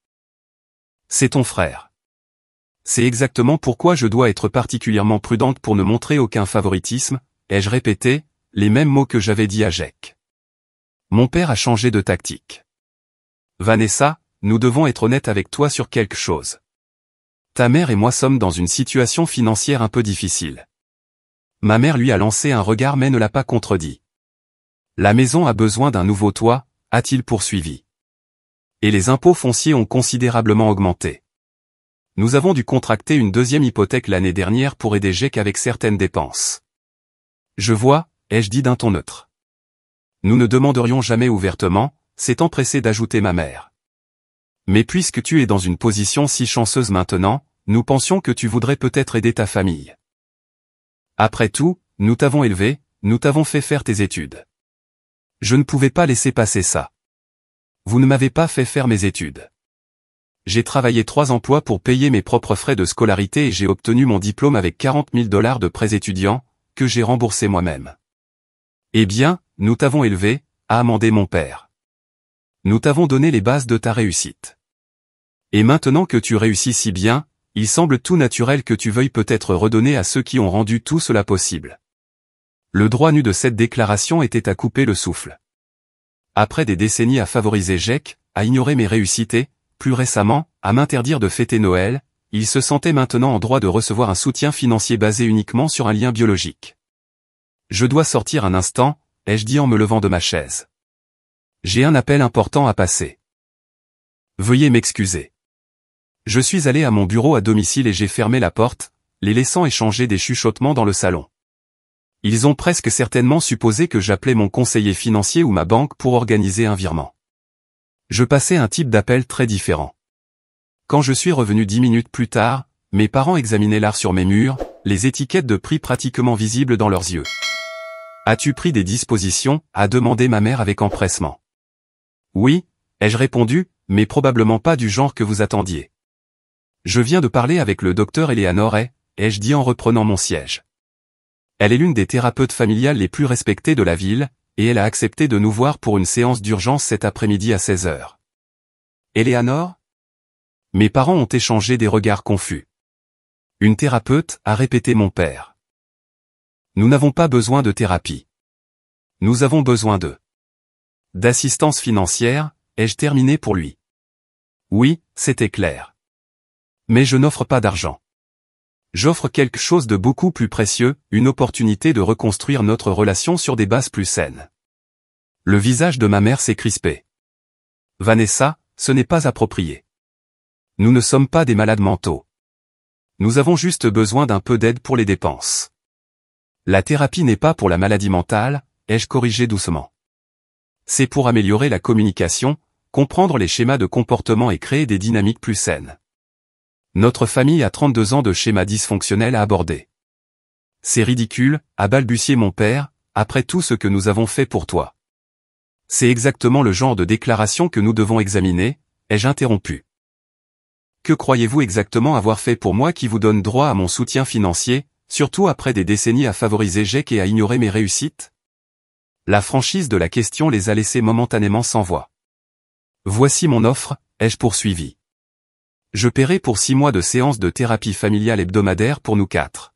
C'est ton frère. C'est exactement pourquoi je dois être particulièrement prudente pour ne montrer aucun favoritisme, ai-je répété, les mêmes mots que j'avais dit à Jack. Mon père a changé de tactique. Vanessa, nous devons être honnêtes avec toi sur quelque chose. Ta mère et moi sommes dans une situation financière un peu difficile. Ma mère lui a lancé un regard mais ne l'a pas contredit. La maison a besoin d'un nouveau toit, a-t-il poursuivi. Et les impôts fonciers ont considérablement augmenté. Nous avons dû contracter une deuxième hypothèque l'année dernière pour aider Jack avec certaines dépenses. Je vois, ai-je dit d'un ton neutre. Nous ne demanderions jamais ouvertement, s'est empressé d'ajouter ma mère. Mais puisque tu es dans une position si chanceuse maintenant, nous pensions que tu voudrais peut-être aider ta famille. Après tout, nous t'avons élevé, nous t'avons fait faire tes études. Je ne pouvais pas laisser passer ça. Vous ne m'avez pas fait faire mes études. J'ai travaillé 3 emplois pour payer mes propres frais de scolarité et j'ai obtenu mon diplôme avec $40 000 de prêts étudiants, que j'ai remboursé moi-même. Eh bien, nous t'avons élevé, a amendé mon père. Nous t'avons donné les bases de ta réussite. Et maintenant que tu réussis si bien, il semble tout naturel que tu veuilles peut-être redonner à ceux qui ont rendu tout cela possible. Le droit nu de cette déclaration était à couper le souffle. Après des décennies à favoriser Jack, à ignorer mes réussites et, plus récemment, à m'interdire de fêter Noël, il se sentait maintenant en droit de recevoir un soutien financier basé uniquement sur un lien biologique. Je dois sortir un instant, ai-je dit en me levant de ma chaise. J'ai un appel important à passer. Veuillez m'excuser. Je suis allé à mon bureau à domicile et j'ai fermé la porte, les laissant échanger des chuchotements dans le salon. Ils ont presque certainement supposé que j'appelais mon conseiller financier ou ma banque pour organiser un virement. Je passais un type d'appel très différent. Quand je suis revenu 10 minutes plus tard, mes parents examinaient l'art sur mes murs, les étiquettes de prix pratiquement visibles dans leurs yeux. « As-tu pris des dispositions ?» a demandé ma mère avec empressement. « Oui », ai-je répondu, mais probablement pas du genre que vous attendiez. « Je viens de parler avec le docteur Eleanor ai-je dit en reprenant mon siège. Elle est l'une des thérapeutes familiales les plus respectées de la ville, et elle a accepté de nous voir pour une séance d'urgence cet après-midi à 16 heures. Eleanor ? Mes parents ont échangé des regards confus. Une thérapeute, a répété mon père. Nous n'avons pas besoin de thérapie. Nous avons besoin d'assistance financière, ai-je terminé pour lui. Oui, c'était clair. Mais je n'offre pas d'argent. J'offre quelque chose de beaucoup plus précieux, une opportunité de reconstruire notre relation sur des bases plus saines. Le visage de ma mère s'est crispé. Vanessa, ce n'est pas approprié. Nous ne sommes pas des malades mentaux. Nous avons juste besoin d'un peu d'aide pour les dépenses. La thérapie n'est pas pour la maladie mentale, ai-je corrigé doucement. C'est pour améliorer la communication, comprendre les schémas de comportement et créer des dynamiques plus saines. Notre famille a 32 ans de schémas dysfonctionnels à aborder. C'est ridicule, a balbutié mon père, après tout ce que nous avons fait pour toi. C'est exactement le genre de déclaration que nous devons examiner, ai-je interrompu. Que croyez-vous exactement avoir fait pour moi qui vous donne droit à mon soutien financier, surtout après des décennies à favoriser Jake et à ignorer mes réussites? La franchise de la question les a laissés momentanément sans voix. Voici mon offre, ai-je poursuivi. Je paierai pour 6 mois de séances de thérapie familiale hebdomadaire pour nous 4.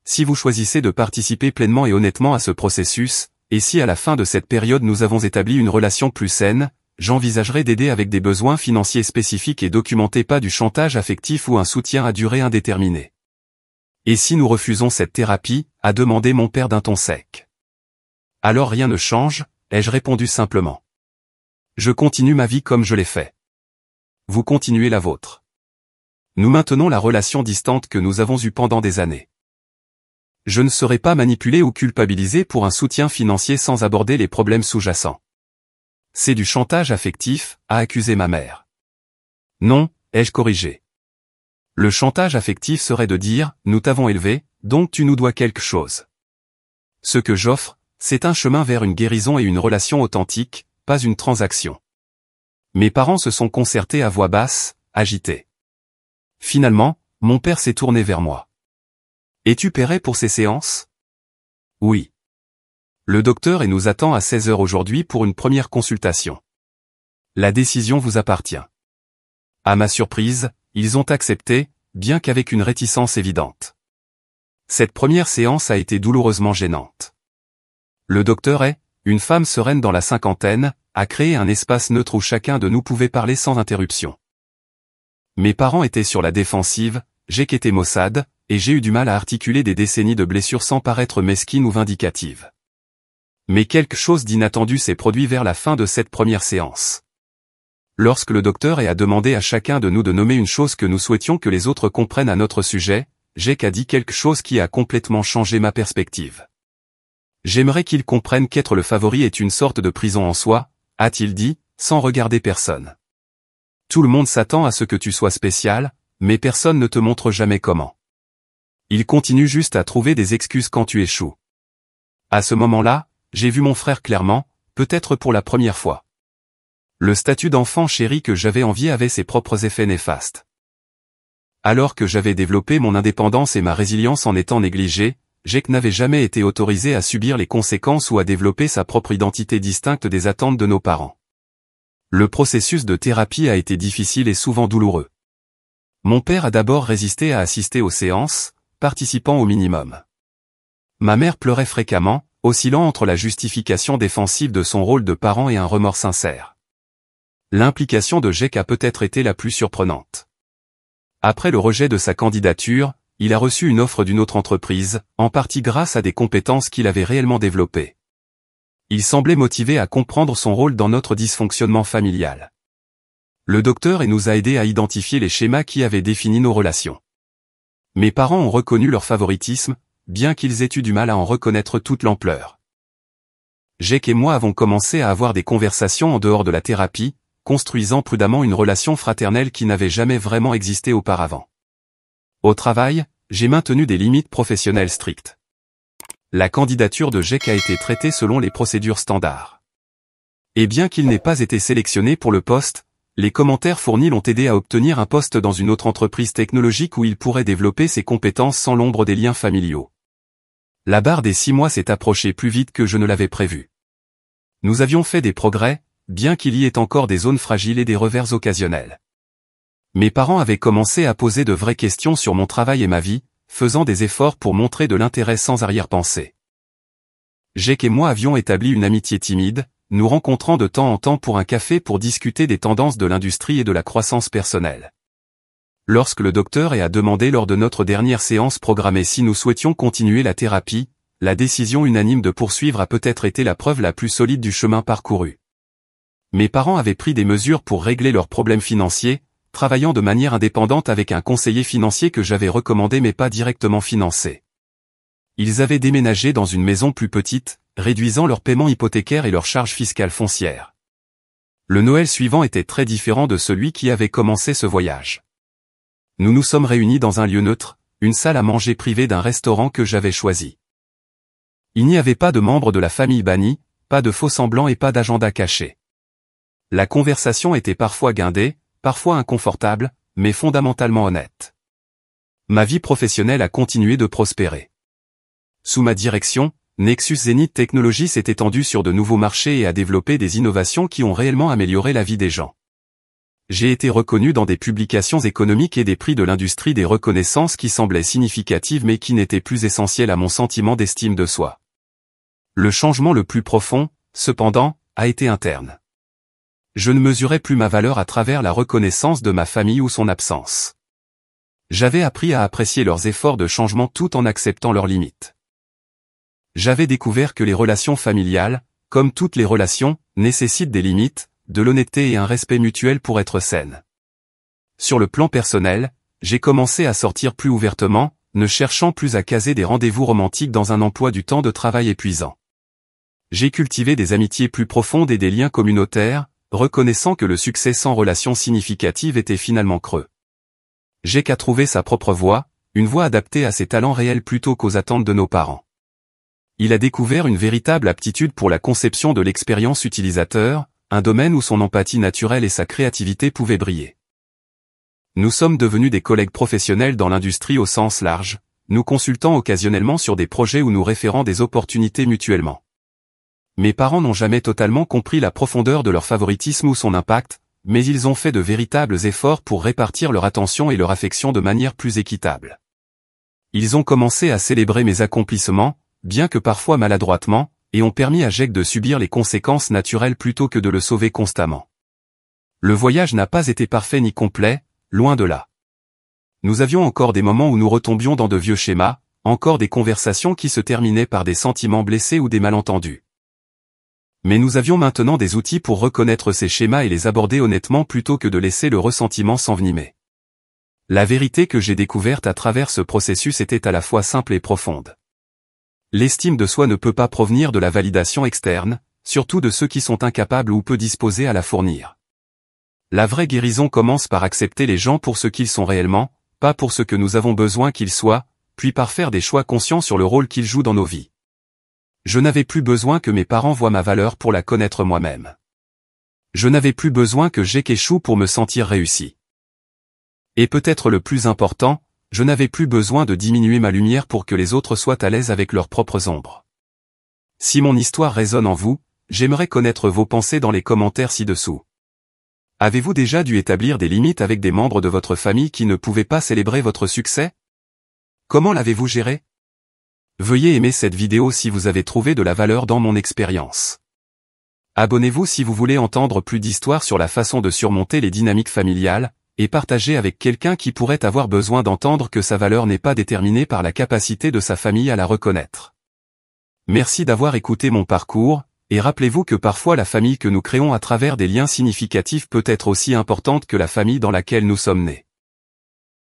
Si vous choisissez de participer pleinement et honnêtement à ce processus, et si à la fin de cette période nous avons établi une relation plus saine, j'envisagerai d'aider avec des besoins financiers spécifiques et documentés, pas du chantage affectif ou un soutien à durée indéterminée. Et si nous refusons cette thérapie, a demandé mon père d'un ton sec. Alors rien ne change, ai-je répondu simplement. Je continue ma vie comme je l'ai fait. Vous continuez la vôtre. Nous maintenons la relation distante que nous avons eue pendant des années. Je ne serai pas manipulé ou culpabilisé pour un soutien financier sans aborder les problèmes sous-jacents. C'est du chantage affectif, a accusé ma mère. Non, ai-je corrigé. Le chantage affectif serait de dire, nous t'avons élevé, donc tu nous dois quelque chose. Ce que j'offre, c'est un chemin vers une guérison et une relation authentique, pas une transaction. Mes parents se sont concertés à voix basse, agités. Finalement, mon père s'est tourné vers moi. Et tu paierais pour ces séances? Oui. Le docteur nous attend à 16 heures aujourd'hui pour une première consultation. La décision vous appartient. À ma surprise, ils ont accepté, bien qu'avec une réticence évidente. Cette première séance a été douloureusement gênante. Le docteur une femme sereine dans la cinquantaine, a créé un espace neutre où chacun de nous pouvait parler sans interruption. Mes parents étaient sur la défensive, j'ai quitté maussade, et j'ai eu du mal à articuler des décennies de blessures sans paraître mesquine ou vindicative. Mais quelque chose d'inattendu s'est produit vers la fin de cette première séance. Lorsque le docteur a demandé à chacun de nous de nommer une chose que nous souhaitions que les autres comprennent à notre sujet, Jake a dit quelque chose qui a complètement changé ma perspective. J'aimerais qu'ils comprennent qu'être le favori est une sorte de prison en soi, a-t-il dit, sans regarder personne. Tout le monde s'attend à ce que tu sois spécial, mais personne ne te montre jamais comment. Il continue juste à trouver des excuses quand tu échoues. À ce moment-là, j'ai vu mon frère clairement, peut-être pour la première fois. Le statut d'enfant chéri que j'avais envié avait ses propres effets néfastes. Alors que j'avais développé mon indépendance et ma résilience en étant négligé, Jake n'avait jamais été autorisé à subir les conséquences ou à développer sa propre identité distincte des attentes de nos parents. Le processus de thérapie a été difficile et souvent douloureux. Mon père a d'abord résisté à assister aux séances, participant au minimum. Ma mère pleurait fréquemment, oscillant entre la justification défensive de son rôle de parent et un remords sincère. L'implication de Jake a peut-être été la plus surprenante. Après le rejet de sa candidature, il a reçu une offre d'une autre entreprise, en partie grâce à des compétences qu'il avait réellement développées. Il semblait motivé à comprendre son rôle dans notre dysfonctionnement familial. Le docteur nous a aidés à identifier les schémas qui avaient défini nos relations. Mes parents ont reconnu leur favoritisme, bien qu'ils aient eu du mal à en reconnaître toute l'ampleur. Jake et moi avons commencé à avoir des conversations en dehors de la thérapie, construisant prudemment une relation fraternelle qui n'avait jamais vraiment existé auparavant. Au travail, j'ai maintenu des limites professionnelles strictes. La candidature de Jake a été traitée selon les procédures standards. Et bien qu'il n'ait pas été sélectionné pour le poste, les commentaires fournis l'ont aidé à obtenir un poste dans une autre entreprise technologique où il pourrait développer ses compétences sans l'ombre des liens familiaux. La barre des 6 mois s'est approchée plus vite que je ne l'avais prévu. Nous avions fait des progrès, bien qu'il y ait encore des zones fragiles et des revers occasionnels. Mes parents avaient commencé à poser de vraies questions sur mon travail et ma vie, faisant des efforts pour montrer de l'intérêt sans arrière-pensée. Jake et moi avions établi une amitié timide, nous rencontrant de temps en temps pour un café pour discuter des tendances de l'industrie et de la croissance personnelle. Lorsque le docteur a demandé lors de notre dernière séance programmée si nous souhaitions continuer la thérapie, la décision unanime de poursuivre a peut-être été la preuve la plus solide du chemin parcouru. Mes parents avaient pris des mesures pour régler leurs problèmes financiers, travaillant de manière indépendante avec un conseiller financier que j'avais recommandé mais pas directement financé. Ils avaient déménagé dans une maison plus petite, réduisant leurs paiements hypothécaires et leurs charges fiscales foncières. Le Noël suivant était très différent de celui qui avait commencé ce voyage. Nous nous sommes réunis dans un lieu neutre, une salle à manger privée d'un restaurant que j'avais choisi. Il n'y avait pas de membres de la famille bannie, pas de faux-semblants et pas d'agenda caché. La conversation était parfois guindée, parfois inconfortable, mais fondamentalement honnête. Ma vie professionnelle a continué de prospérer. Sous ma direction, Nexus Zenith Technologies s'est étendu sur de nouveaux marchés et a développé des innovations qui ont réellement amélioré la vie des gens. J'ai été reconnu dans des publications économiques et des prix de l'industrie, des reconnaissances qui semblaient significatives mais qui n'étaient plus essentielles à mon sentiment d'estime de soi. Le changement le plus profond, cependant, a été interne. Je ne mesurais plus ma valeur à travers la reconnaissance de ma famille ou son absence. J'avais appris à apprécier leurs efforts de changement tout en acceptant leurs limites. J'avais découvert que les relations familiales, comme toutes les relations, nécessitent des limites, de l'honnêteté et un respect mutuel pour être saines. Sur le plan personnel, j'ai commencé à sortir plus ouvertement, ne cherchant plus à caser des rendez-vous romantiques dans un emploi du temps de travail épuisant. J'ai cultivé des amitiés plus profondes et des liens communautaires, reconnaissant que le succès sans relation significative était finalement creux. Jake a trouvé sa propre voie, une voie adaptée à ses talents réels plutôt qu'aux attentes de nos parents. Il a découvert une véritable aptitude pour la conception de l'expérience utilisateur, un domaine où son empathie naturelle et sa créativité pouvaient briller. Nous sommes devenus des collègues professionnels dans l'industrie au sens large, nous consultant occasionnellement sur des projets ou nous référant des opportunités mutuellement. Mes parents n'ont jamais totalement compris la profondeur de leur favoritisme ou son impact, mais ils ont fait de véritables efforts pour répartir leur attention et leur affection de manière plus équitable. Ils ont commencé à célébrer mes accomplissements, bien que parfois maladroitement, et ont permis à Jake de subir les conséquences naturelles plutôt que de le sauver constamment. Le voyage n'a pas été parfait ni complet, loin de là. Nous avions encore des moments où nous retombions dans de vieux schémas, encore des conversations qui se terminaient par des sentiments blessés ou des malentendus. Mais nous avions maintenant des outils pour reconnaître ces schémas et les aborder honnêtement plutôt que de laisser le ressentiment s'envenimer. La vérité que j'ai découverte à travers ce processus était à la fois simple et profonde. L'estime de soi ne peut pas provenir de la validation externe, surtout de ceux qui sont incapables ou peu disposés à la fournir. La vraie guérison commence par accepter les gens pour ce qu'ils sont réellement, pas pour ce que nous avons besoin qu'ils soient, puis par faire des choix conscients sur le rôle qu'ils jouent dans nos vies. Je n'avais plus besoin que mes parents voient ma valeur pour la connaître moi-même. Je n'avais plus besoin que Jake échoue pour me sentir réussi. Et peut-être le plus important, je n'avais plus besoin de diminuer ma lumière pour que les autres soient à l'aise avec leurs propres ombres. Si mon histoire résonne en vous, j'aimerais connaître vos pensées dans les commentaires ci-dessous. Avez-vous déjà dû établir des limites avec des membres de votre famille qui ne pouvaient pas célébrer votre succès? Comment l'avez-vous géré? Veuillez aimer cette vidéo si vous avez trouvé de la valeur dans mon expérience. Abonnez-vous si vous voulez entendre plus d'histoires sur la façon de surmonter les dynamiques familiales, et partagez avec quelqu'un qui pourrait avoir besoin d'entendre que sa valeur n'est pas déterminée par la capacité de sa famille à la reconnaître. Merci d'avoir écouté mon parcours, et rappelez-vous que parfois la famille que nous créons à travers des liens significatifs peut être aussi importante que la famille dans laquelle nous sommes nés.